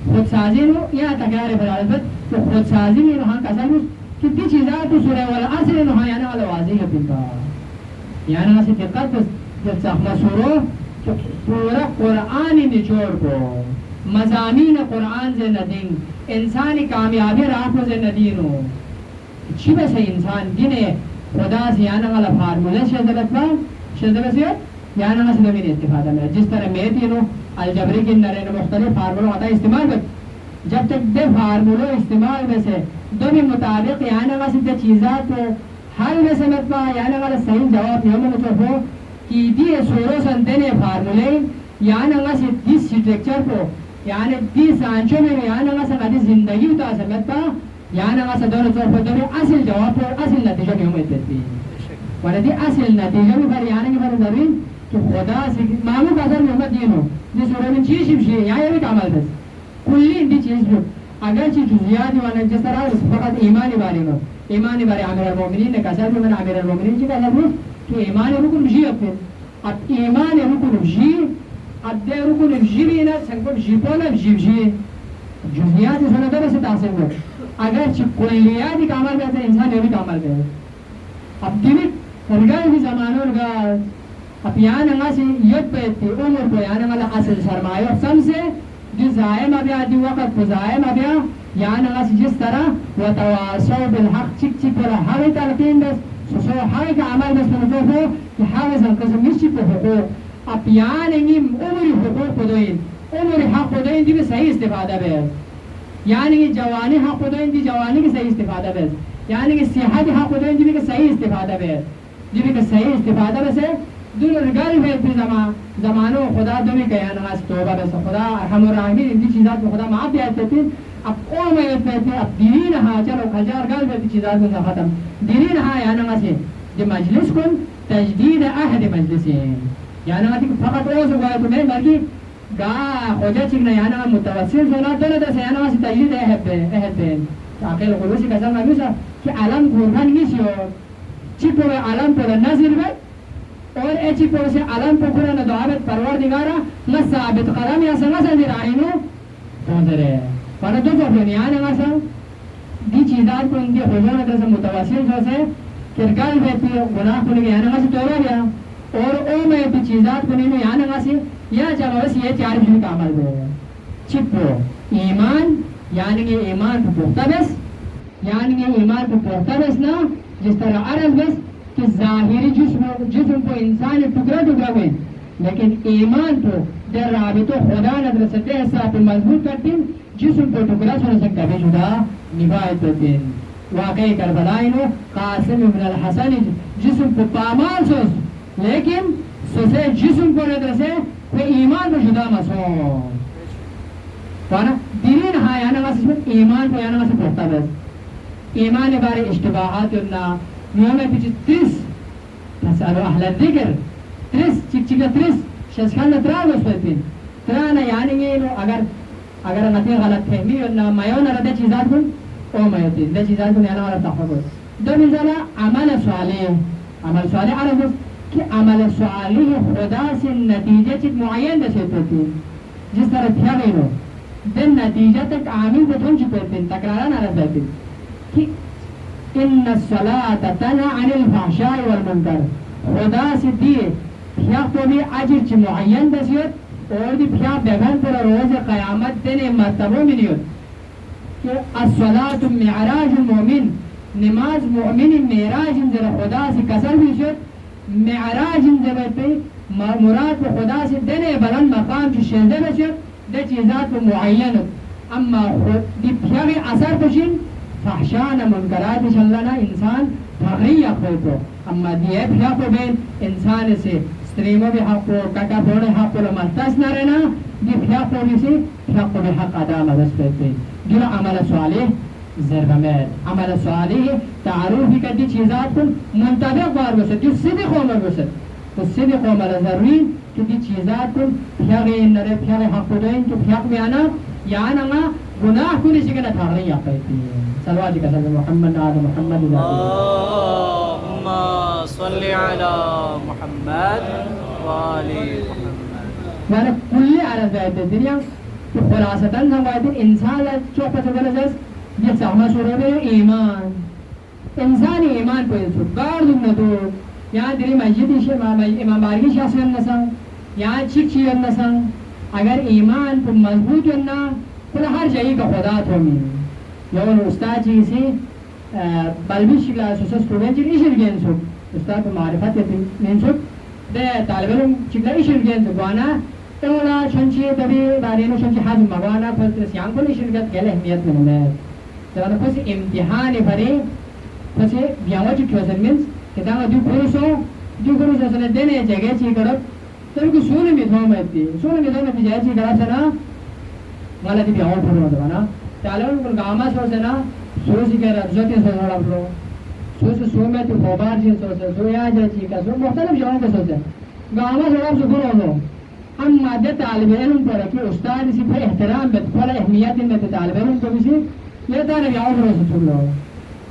خودسازی نو یا تکرار برالبت تو خودسازی میں وہاں کسا بھی کتنی چیزیں تو سورہ والا اصل نو یعنی والا واضح ہے پنکا یعنی اسی دقت جب سخنا سورو تو پورا قرآن نچوڑ کو مضامین قرآن سے ندین انسانی کامیابی راہ سے ندینو چی بس انسان جنہیں خدا سے یعنی والا فارمولہ شہدبت با شہدبت سے یعنی والا سے زمین استفادہ میں جس طرح میں تینو الجبری کی نرین مختلف فارمولوں آتا استعمال کر جب تک دے فارمولوں استعمال میں سے دو بھی مطابق یعنی والا سے چیزات کو حل میں سے مطبع یعنی والا صحیح جواب یوم مطلب ہو کہ دی سورو سندنے فارمولے یعنی والا سے دی سٹرکچر کو یعنی دی سانچوں میں یعنی والا سے قدی زندگی ہوتا سمجھتا یعنی والا سے دونوں طور پر دو بھی اصل جواب پر اصل نتیجہ میں ہوئی دیتی ورنہ دی اصل نتیجہ میں پر یعنی کہ پر ضروری کہ خدا سے معمول کا اثر محمد دین ہو جس سورہ میں چیز شبشی ہے یہاں یہ بھی کامل بس کلی اندی چیز بھی اگرچہ جزیات وانا جس طرح فقط ایمانی بارے میں ایمانی بارے عامر المومنین نے کہا سر میں عامر المومنین کی کہا سر کہ ایمان رکن جی اپنے اب ایمان رکن جی اب دے رکن جی بھی نا سنکن جی پولا جی جی جزیات سونا دو بس تاثر ہو اگرچہ کلیات کامل بہتا انسان یہ بھی کامل بہتا اب دیوی رگائی بھی زمانوں کا اب یہاں نگا سے یود پیتی عمر کو یہاں نگا اصل سرمایہ سم سے جو زائم ابیا دی وقت کو زائم ابیا یہاں نگا سے جس طرح وتواصوا بالحق چک چک پر حقی تلقین بس سو حقی کا عمل بس منطوف ہو کہ حقی سنقسم مشی کو حقوق اب یہاں نگیم عمری حقوق خدوین عمری حق خدوین دی بھی صحیح استفادہ بیس یعنی کہ جوانی حق خدوین دی جوانی کی صحیح استفادہ بیس یعنی کہ صحت حق خدوین دی بھی صحیح استفادہ بیس دی بھی صحیح استفادہ بیس ہے دون رگال میں پھر زمانوں خدا دو میں کہا نماز توبہ بس خدا ارحم الراحمین ان کی چیزات میں خدا معاف بھی آتے تھے اب او میں پہتے اب دیری نہا چلو خجار گال میں چیزات میں ختم دیری نہا یا نماز دی مجلس کن تجدید عہد مجلس یا نماز فقط او سو گویا تو میں مرگی گا خوجہ چکنا یا نماز متوسل سونا دونوں دس یا نماز تجدید عہد بین عقیل خلوصی کسان ممیسا کہ علم قربان نیسی ہو چکو علم پر نظر بے اور ایچی کو اسے علم پکھونا نہ دعابت پروردگارا نہ ثابت قدم یا سنگا سندر آئینو پہنچ رہے ہیں پانا دو تو اپنے نیانے گا سا دی چیزات کو ان کے خوشوں نے درسا متوسل جو سے کرگل بیتی گناہ کو لگے یعنی گا سے توڑا گیا اور او میں دی چیزات کو نہیں یعنی گا سے یا چلو بس یہ چار بھی کا عمل دے چپو ایمان یعنی کہ ایمان کو پختہ بس یعنی کہ ایمان کو پختہ بس نا جس طرح عرض بس کہ ظاہری جسم کو انسان ٹکڑا ٹکڑا ہوئے لیکن ایمان کو در رابطوں خدا نظر سکتے ہیں ساتھ مضبوط کرتے ہیں جسم کو ٹکڑا سن سکتا ہے جدا نبایت ہوتے ہیں واقعی کربلائنو قاسم ابن الحسن جسم کو پامال سوس لیکن سوسے جسم کو نظر سے کوئی ایمان کو جدا مسون فانا دینین ہاں یعنی واسس میں ایمان کو یعنی واسس پڑھتا بس ایمان بارے اشتباہات انہا نومے پیچھے 30 تسألو اہل الذکر 30 چک چکا 30 شسکان تران اس پر ترانا یعنی یہ اگر نتی غلط فہمی انہا میونا ردے چیزات کن او میوتی دے چیزات کن یعنی والا تحفظ دو نزالہ عمل صالح عرض کہ عمل صالح خدا سے نتیجہ چک معین دے سیتے تھی جس طرح تھیا گئی دن نتیجہ تک عامل کو تھن چکے تھے تکراران عرض دیتے کہ ان الصلاة تنہا عن الفحشاء والمنکر خدا سے دیئے پھیاق تو بھی عجر چی معین دسیت اور دی پھیاق بیگن پر روز قیامت دینے مرتبوں میں نیت کہ الصلاة معراج المؤمن، نماز مؤمن معراج در خدا سے کسر بھی شد، معراج در پہ مراد خدا سے دنے بلند مقام کی شہدے بشد دے چیزات معین، اما خود دی پیاغی اثر بشن فحشان منکرات شلنا انسان تغییر خودتو، اما دیئے پیاغو بین انسان سے ستریمو بھی حق و کٹا پوڑے حق و ملتس نہ رہنا، دی پیاغو بھی سے پیاغو بھی حق ادا مدست پیتے جنہ عمل صالح ضربمت، عمل صالح تعروفی کا دی چیزات کن منطبق بار بسد، جو صدق عمر بسد، تو صدق عمر ضروری کہ دی چیزات کن پیاغی نرے پیاغی حق و دین تو پیاغ میں آنا یعنی انا گناہ کلی شکل تغییر پیتی صلوات کا صلی محمد آل محمد اللہم صلی علی محمد وآل محمد وانا کلی علی بیت الدنیا تو خلاصتاً سوائد انسان چوپت بلزز یہ سامہ سورہ بے ایمان انسانی ایمان کو انسو گاردم ندو یہاں دلی مسجدی امام بارگی شخصی نسان یہاں چک چیر نسان اگر ایمان کو مضبوط ہونا تو ہر جگہ کا خدا تو میں یون استاد جی سے بلبش کلاس اس اسٹوڈنٹ جی ایشر گین سو استاد معرفت من سو دے طالب علم چکلا ایشر گین سو گوانا تولا شنچی دبی بارینو شنچی حاضر مگوانا پھر سیان کو ایشر گت گل اہمیت میں نے جوانا پھر امتحان بھرے پھر بیاوا چ کیوزن مینس کہ دا دو کورسو سنے دینے جگہ چی کرب تو کو سونے میں تھو میں جائے چی کرا سنا والا دی بیاوا پھر ہوتا نا تعلم کو گاما سو سنا سو سی کہہ رہا جو تین سو رہا برو سو میں تو خوبار جی سو یا جائے چی کا سو مختلف جوان کا سوچے گاما سو سو برو ہو ہم مادہ طالب علم پر کہ استاد اسی پر احترام بت پر اہمیت میں طالب علم کو بھی یہ تھا نبی اور روز چھوڑ لو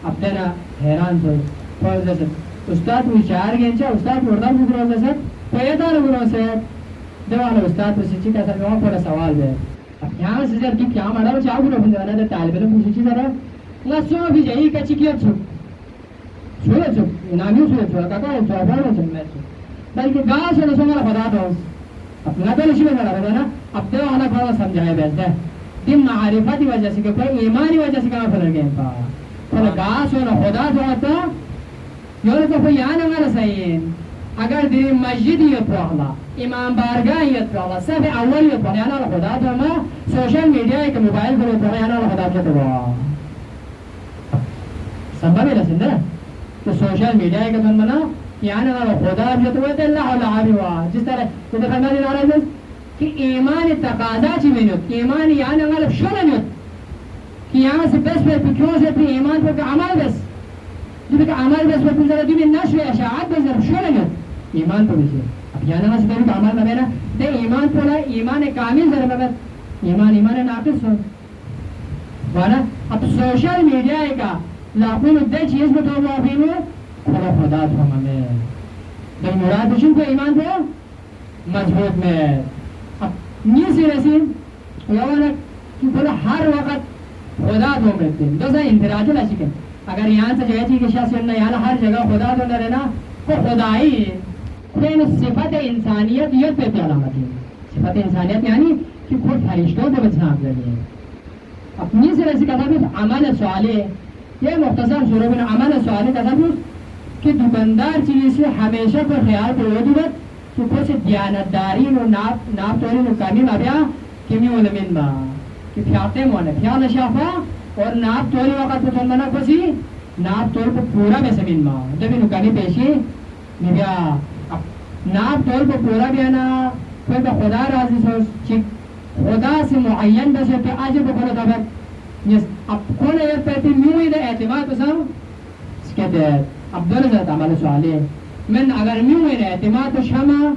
اب دینا حیران تو فوز سے استاد کو اشار گنچا استاد وردا کو روز سے پیدا روز سے دیوان استاد کو سچی کا سر پر سوال ہے اب یہاں سے جب کیا مڑا چاہو گے بندہ نہ طالب علم کو سچی ذرا لا سو بھی جائی کا چکیا چھو نامیو سو کا کا سو بڑا چمے بلکہ گا سے نہ سوال خدا دو اپنا تو نہیں بنا رہا نا اب تو انا کو سمجھایا بیس ہے دین معرفت کی وجہ سے کہ کوئی ایمانی وجہ سے کہاں فرق ہے پا تو گا سو نہ خدا دو تو یوں تو کوئی یہاں نہ صحیح اگر دین مسجد یہ تو اللہ امام بارگاہ یہ تو اللہ سب اول یہ تو یہاں خدا دو ما سوشل میڈیا ایک موبائل پر تو یہاں خدا کے تو سبب ہے رسند تو سوشل میڈیا کے تو بنا یہاں خدا جو تو ہے اللہ العظیم جس طرح تو فرمایا جا رہا ہے کہ ایمان تقاضا چی میں ایمان یہاں غلط شون نہیں کہ یہاں سے بس پر کیوں سے بھی ایمان پر عمل بس جو کہ عمل بس پر ذرا دی نشو اشاعت بس شون نہیں ایمان پر بھی اب یہاں سے بھی عمل نہ میرا دے ایمان پر ایمان کامل ذرا بس ایمان ناقص ہو وانا اب سوشل میڈیا کا لاکھوں دے چیز میں تو معافی میں خدا تو ہمیں بل مراد بشن کو ایمان پہ مضبوط میں اب یہ سی رسیم یوانا کہ بلا ہر وقت خدا تو مرتے ہیں دوسرا انفراج لاشی کہ اگر یہاں سے جائے چی کہ شخص یعنی یہاں ہر جگہ خدا تو نہ رہنا کو خدائی خود صفت انسانیت یہ پہ علامت ہے صفت انسانیت یعنی کہ خود فرشتوں پہ بچنا آپ لگے اپنی سے رسی کہتا ہے عمل صالح یہ مختصر سورہ میں عمل صالح کہتا ہے کہ دکاندار چیز سے ہمیشہ پر خیال کو یہ دوت کہ کچھ دیانتدارین و ناپ تولین و کمی مبیا کمی علمین با کہ پیاتے مونے پیال شافا اور ناپ تولی وقت پر تنمنا کسی ناپ تول کو پورا بے سمین با جب انہوں کمی پیشی نبیا ناپ تول کو پورا بیانا کوئی با خدا رازی سو چک خدا سے معین بس ہے کہ آج بکھولا دابت اب کون ایت پیتی میوئی دے اعتماد بسام اس کے دیر عبداللہ ذات عمل سوالی من اگر میوین اعتماد شما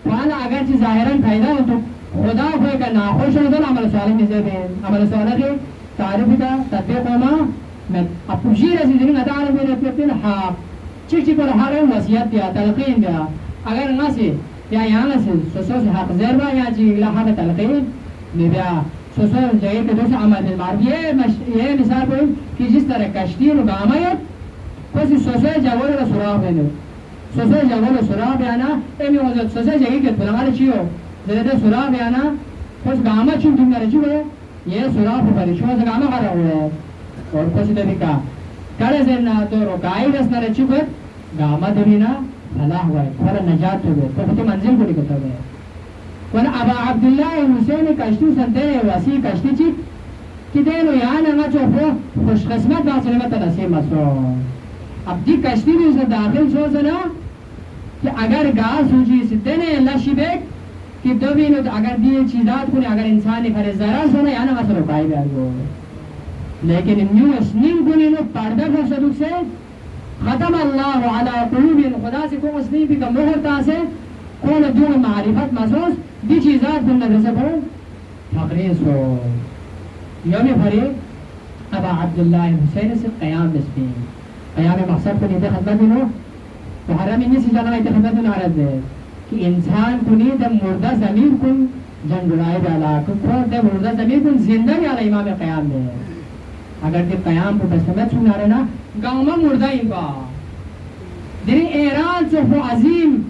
وانا اگر چی ظاہراً فائدہ ہو تو خدا ہوئے کا ناخوش ہو تو عمل سوالی نزے بین عمل سوالی کے تعریف کا تطبیق ہوما من اب پوشی رسی دنی نتا عالم بین اپنے حق چک پر حق وسیعت دیا تلقین دیا اگر ناسی یا یہاں سے سوسو سے حق زیربا یا چی لحق تلقین نبیا سوسو جگہ کے دوسرے عمل بالمعروف یہ مثال کوئی کہ جس طرح کشتی و گامایت کسی سوسے جاگول کا سراغ ہے سوسے جاگول سراغ بیانا ایمی وزد سوسے جگہ کے بلغال چیو زیادہ سراغ بیانا کس گاما چون دنگا رچو گئے یہ سراف فرشوں سے گانا کھا رہا ہوا ہے اور کچھ دبی کا کڑے سے نہ تو رکائی رس نہ رچی پر گاما دبی نہ بھلا ہوا ہے تھوڑا نجات ہوئے تو منزل کو نکلتا ہوئے ون ابا عبداللہ حسین کشتی سنتے وسیع کشتی چی کہ دینو یہاں نگا چوفو خوش قسمت باسنے میں تنسیم مسو اب دی کشتی بھی اسے داخل سو سنا کہ اگر گاہ سوچی ستے نے اللہ شبیک کہ دو بھی نو اگر دیئے چیزات کو اگر انسانی پھر ذرا سونا یا نگا سلو پائی بیار گو لیکن نیو اسنین کو نو پردہ کو صدق سے ختم اللہ علی قلوب خدا سے کو اسنین بھی کا مہرتا سے کون دون معرفت محسوس دی چیزات کو نظر سے پڑھو تقریص ہو یوم پھری ابا عبداللہ حسین سے قیام بسپین قیام مقصد کو نیتے خدمت نو تو حرم انہی سی جانا نیتے خدمت نو عرض ہے کہ انسان کو نیتے مردہ ضمیر کن جنگلائے بیالا کن دے مردہ ضمیر کن زندہ بیالا امام قیام میں اگر دی قیام کو بسمت سنا رہنا گاؤں میں مردہ ہی با دری ایران صفو عظیم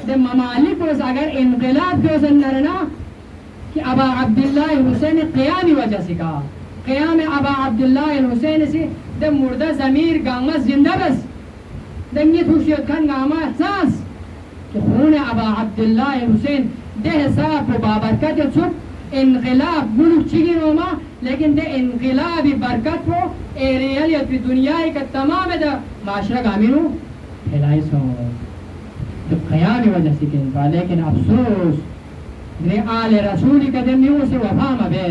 دے ممالک کو اگر انقلاب کے وزن نرنا کہ ابا عبداللہ حسین قیامی وجہ سے کہا قیام ابا عبداللہ حسین سے دے مردہ ضمیر گاما زندہ بس دنگی خوشیت کھن گاما احساس کہ خون ابا عبداللہ حسین دے حساب و بابرکت چھپ انقلاب ملک چگی روما لیکن دے انقلابی برکت کو ایریالیت بھی دنیا کا تمام دا معاشرہ گامینو پھیلائی سو تو قیامی وجہ سے کہنگا لیکن افسوس یہ آل رسولی کا دن نیو سے وفا مبے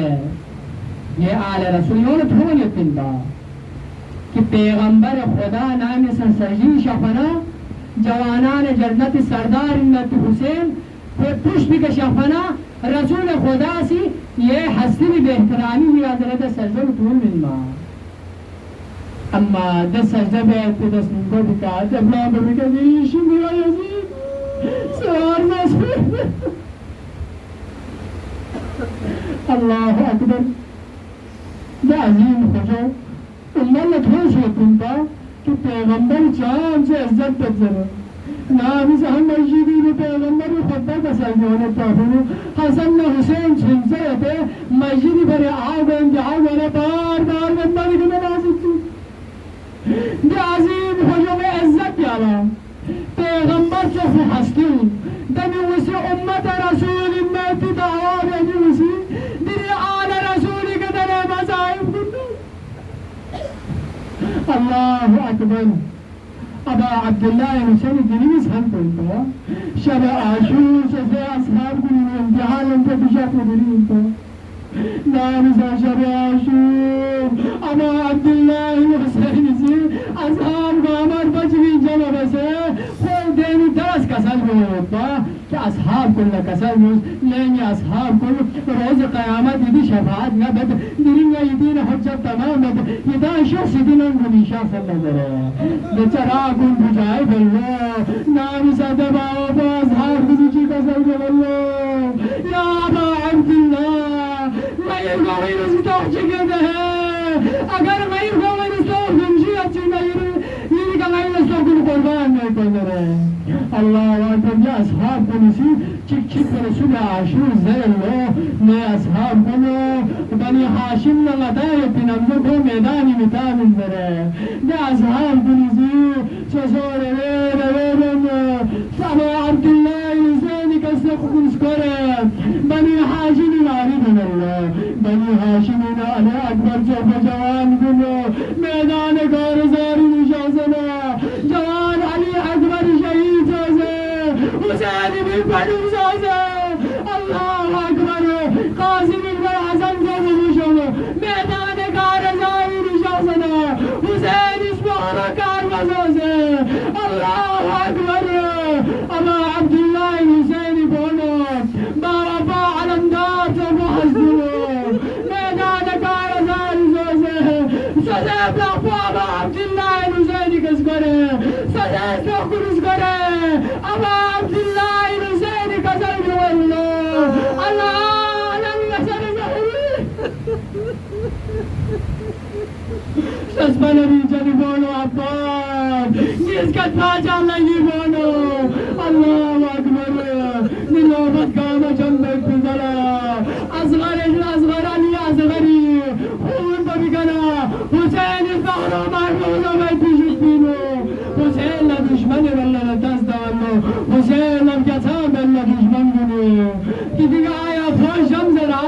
یہ آل رسولیوں نے تھونی اتنبا کہ پیغمبر خدا نام سرجی شفنا جوانان جنت سردار امت حسین پھر پشت بھی کا شفنا رسول خدا سی یہ حسن بہترانی ہوئی حضرت سجدہ طول من ما اما دس سجدہ بیت پہ دس نمکو بکا جب لام بکا دیشی میرا یزید سوار ناسر اللہ اکبر دا عظیم خجو امالت ہوش ہوتن پا کہ پیغمبر چاہم سے عزت بزر نامی سے ہم مسجدی نے پیغمبر خطبہ کا سجدہ پاہنو حسن حسین چھنسے رہتے مسجدی بھرے آگن جاگن بار بار بندہ بھی نماز کی دا عظیم خجو میں عزت پیالا پیغمبر چوف ہستی دنی وسی امت رسول امت دعواب یعنی وسی دنی آل رسولی کے دنے مزائم کنو اللہ اکبر ابا عبداللہ حسین دنیس ہم کنتا شب عاشور سے اصحاب کنو امتحان انتا بشاک دنی انتا نامزا شب عاشور ابا عبداللہ حسین سے اصحاب گامر بچوی جمع بسے خود دینی درس کسل ہوتا کہ اصحاب کل کسل موز لینی اصحاب کل روز قیامت یدی شفاعت نبت درنگا یدین حجت تمامت یدا شخص دین انگلی شخص اللہ درے بچرا کن بجائے بلو نامی صدبا با اصحاب کسی کسل بلو یا ابا عبداللہ غیر غیر ستاق چکے دے اگر غیر غیر ستاق گمشی اچھی نہیں یہ کہ غیر ستاق کن قربان نہیں کن رہے اللہ اکبر یا اصحاب کنسی چک چک پر صبح عاشور زیر اللہ میں اصحاب کنو بنی حاشم لغتای پنمزو کو میدانی متامن درے یا اصحاب کنسی سسور ویرم سبا عبداللہ حسین کسک کنس کرے بنی حاشم ناری بن اللہ بنی حاشم ناری اکبر چوف جوان کنو میدان کارزاری نشاسنا جوان علی اکبر شہید حسین بھی بڑی سازے اللہ اکبر قاسم بن حسن کو بمشن میدان کارزائی نشاسنا حسین اس مہرکار بزازے اللہ اکبر ابا عبداللہ حسین بونو بابا علمدار سے محضرو میدان کارزائی نشاسے سزیب لخفو ابا عبداللہ حسین کس کرے سزیب لخفو کس کرے ابا عبداللہ حسین کسر جواللو اللہ عالم کسر جواللو شسپا نبی جنی بولو عباد جس کا تاجہ لگی بولو اللہ اکبر نلوبت کاما جنبک بزرا اصغر علی اصغری دشمن والله دست دارم حسین ام کتاب الله دشمن کنی که دیگه آیا فاشم زرا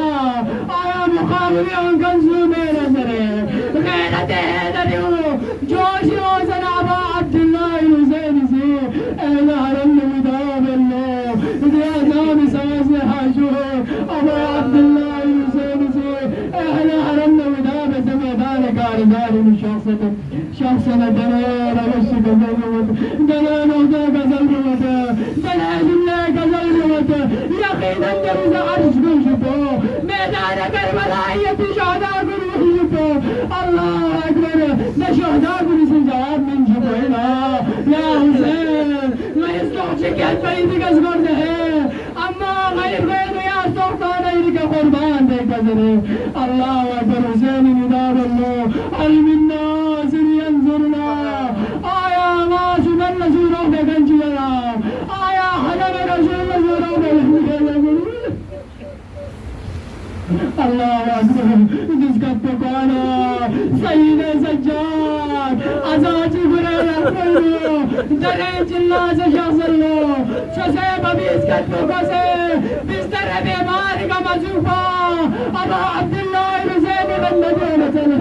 آیا مقابلی آن کنزو میره زره غیرت هیدری و جوشی و زنابا عبدالله الحسینی سی اهل حرم نمیداب الله دیگه نامی سواز حاجوه ابا عبدالله الحسینی سی اهل حرم نمیداب زمیدان کارداری شخصنا دنيا رغش غزل روت دنيا نودا غزل روت دنيا جملة غزل روت يقينا درز عرش گوشتو میدان کربلا یتی شهدا گروهیتو الله اکبر نشهدا گروهی جواب من جبوینا یا حسین میں اس کو چکت پیدی گز گرده ہے اما غیر غیر یا سلطان ایدی کا قربان دے گزرے اللہ اکبر حسین ندار اللہ علم الناس ينظرنا آیا غاشم الرسول او بگنچی لنا آیا حلم رسول رسول او بگنچی لنا اللہ اکبر جس کا پکانا سید سجاد ازاچی برے رکھو درے چلا سے شخص اللہ شسے ببیس کا پکا سے بستر بیمار کا مصوفہ ابا عبداللہ حسین بن نبی چلے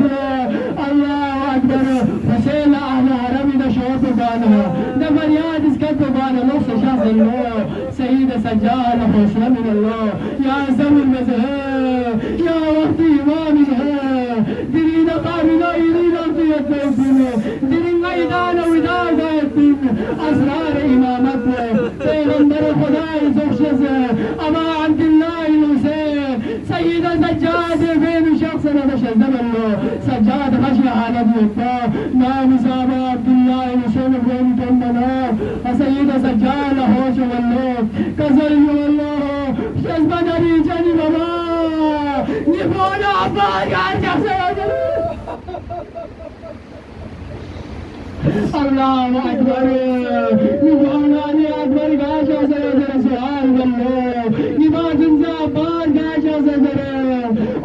اللہ اکبر حسین اہل حرمی دا شعور پکانا دا فریاد اس کا پکانا نفس شخص اللہ سید سجاد حسن من اللہ یا زمین مزہر یا وقت امام ہے دلین قابلہ ایدین ارضیت بیتین دلین غیدان وداع دائتین اسرار امامت پیغمبر خدای زخشز ابا عبداللہ الحسین سید سجاد بین شخص ندشزم اللہ سجاد خشی حالت یکتا نام صاحب عبداللہ الحسین بین کمنا سید سجاد ہوش واللہ کزلی واللہ شزب نبی جنی بابا نبونا عباد گان شخص اللہ اکبر نبونا اکبر گان شخص سبحان اللہ نبا جنزا عباد گان شخص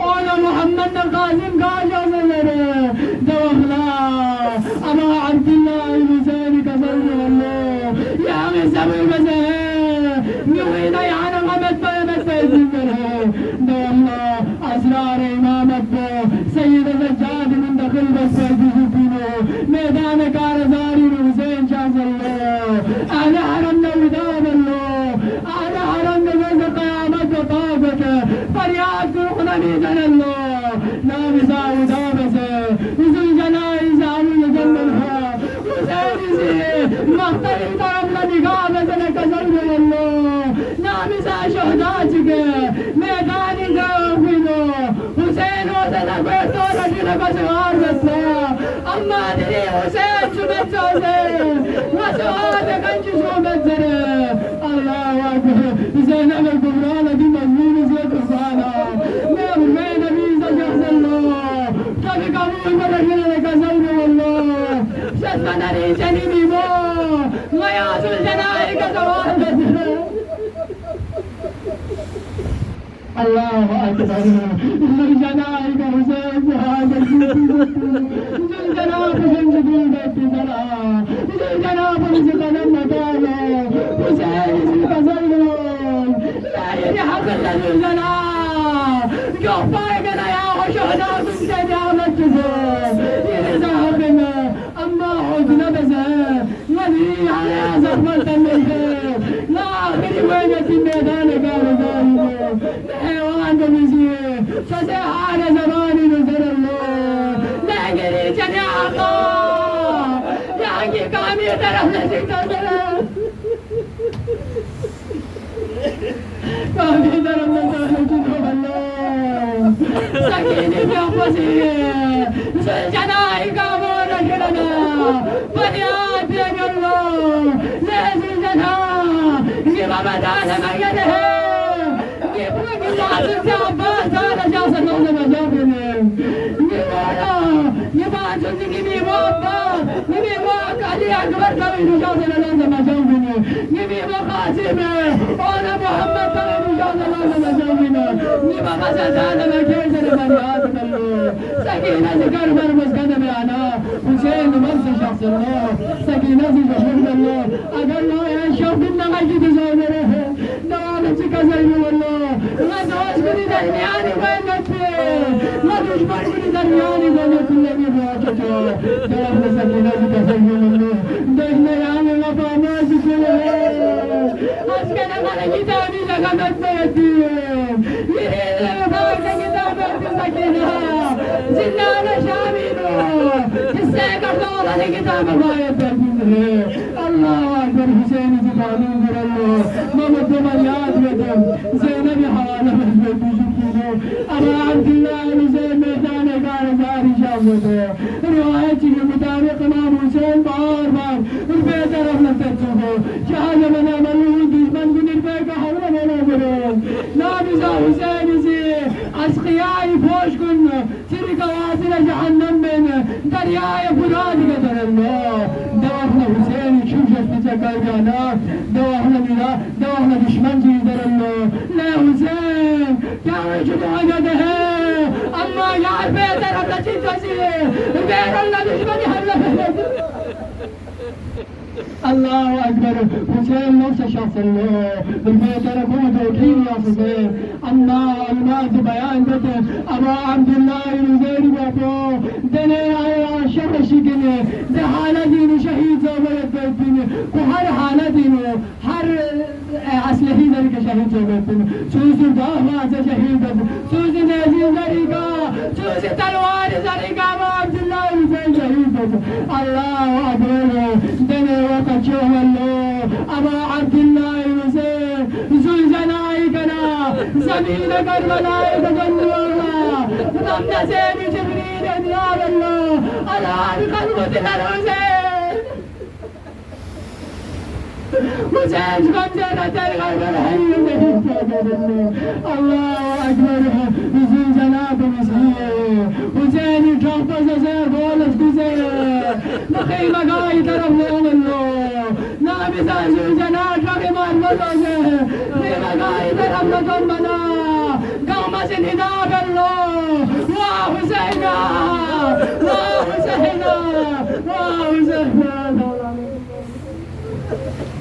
اولا محمد قاسم گان شخص دوخلا ابا عبداللہ الحسین کزلی واللہ یا غصب المزہر نویدہ یعنی غمت پیمت پیزن دوخلا اسرار امامت کو سید سجاد من دخل بس پیزن پینو میدان کارزاری حسین شاز اللہ اہل حرم نوداب اللہ اہل حرم نوز قیامت و طاقت فریاد کو خنمیدن اللہ نام ساودا بسے حسن جنائی سامن جنبنها حسین سے مختلف طرف نگاہ بسن کسل اللہ نام سا شہدہ چکے میدان گوفینو حسین و سنک بیتو رجل بسوار بسنا اما دلی حسین شبت سوزے وسواد کنچ شبت سرے اللہ اکبر زینب الکبران دی مضمون سے کسانا میں نبی سے شخص اللہ کبھی قبول پر رجل کسل اللہ شسن ری جنی بیمو میاس الجنائی کا سوال بسنا اللہ اکبر ذوالجلال کا حسین بہادر ذوالجلال حسین جبریل بیٹی ذرا ذوالجلال حسین قدم مطالع حسین اسم قزلون لا يرحق ذوالجلال جو پائے گا یا شہداء تم سے نعمت جزر یہ صاحبنا اما حسن بزر نبی علیہ زخمت اللہ لا آخری وینت میدان کارزاری حیوان بمیزیے سسے حال زمانی نظر اللہ لیگری چنے آقا یہاں کی کامی طرف نسکتا طرف کامی طرف نسکتا اللہ سکینی بیاپسی سلجنائی کامو رجلنا فریاد دیگ اللہ لیزی جنہ نیبا بدان مگد ہے یہ پوکی لازم سے عباس دانا جاسا نوزہ مجابنے یہ بات زندگی نیبا عباس نیبا علی اکبر کبھی نجاسا نوزہ مجابنے نیبا قاسم اولا محمد کبھی شاء الله مزوجنا نبا مسدانا مكيزر بريات الله سكينة ذكر مرمز قدم أنا حسين مرسى شخص الله سكينة ذكر الله أقول الله يا شوف إننا مجد زوجره دوالتك زين والله ما زواج بني درمياني وين نتفي ما دشمن بني درمياني وين كل من راجته دوالة سكينة ذكر زين والله دهنا يا عمي مقامات أسكن على كتابي لقد بيتي يريد فوق كتابة سكينة زنان شامينو السيكر طول لكتابة بايت الله أكبر حسين زباني الله محمد مريات بدم زينب حوالة مجبت بشكينو أبا عبد الله حسين ميدان قال زاري شامته روايتي المطابق امام حسين بار بار البيت رفنا تتسوه شهادة من عملون دشمن بن البيت حول ولا برون نابزا حسين زي أسقياي فوش كن سرق واصل جهنم من درياي فراد قدر الله دوحنا حسين شوف شفتك جانا دوحنا ملا دوحنا دشمن جيدر الله لا حسين كیا وجود عقده اما يا البيت رفنا تتسوه البيت الله دشمن حل الله أكبر حسين نفس شخص الله البيت ركوه توكيل يا حسين أما الماضي بيان بده أبا عبد الله الزيري بابو دنيا يا شر شكله ده حالتين شهيد زوجة بيتين وهر حالتين هر أصله ذلك شهيد زوجة سوز دعوة شهيد سوز نازل ذلك سوز تلوار ذلك أبا عبد الله الزيري شهيد الله أكبر دنيا وقت شوه الله أبا عبد الله الحسين زلزلائي كنا زمين كربلاء تجنوها ضمن زين جبريل انياب الله على قلبك الحسين حسين خمسة الغرب الحي الله أكبر زلزلات مسيح حسين شخص زين بولس كزين نخيمة قايد رفضون الله نابزا زلزلات رقم المدوزة نخيمة قايد رفضون منا قوم سنهداب الله وحسينا وحسينا وحسينا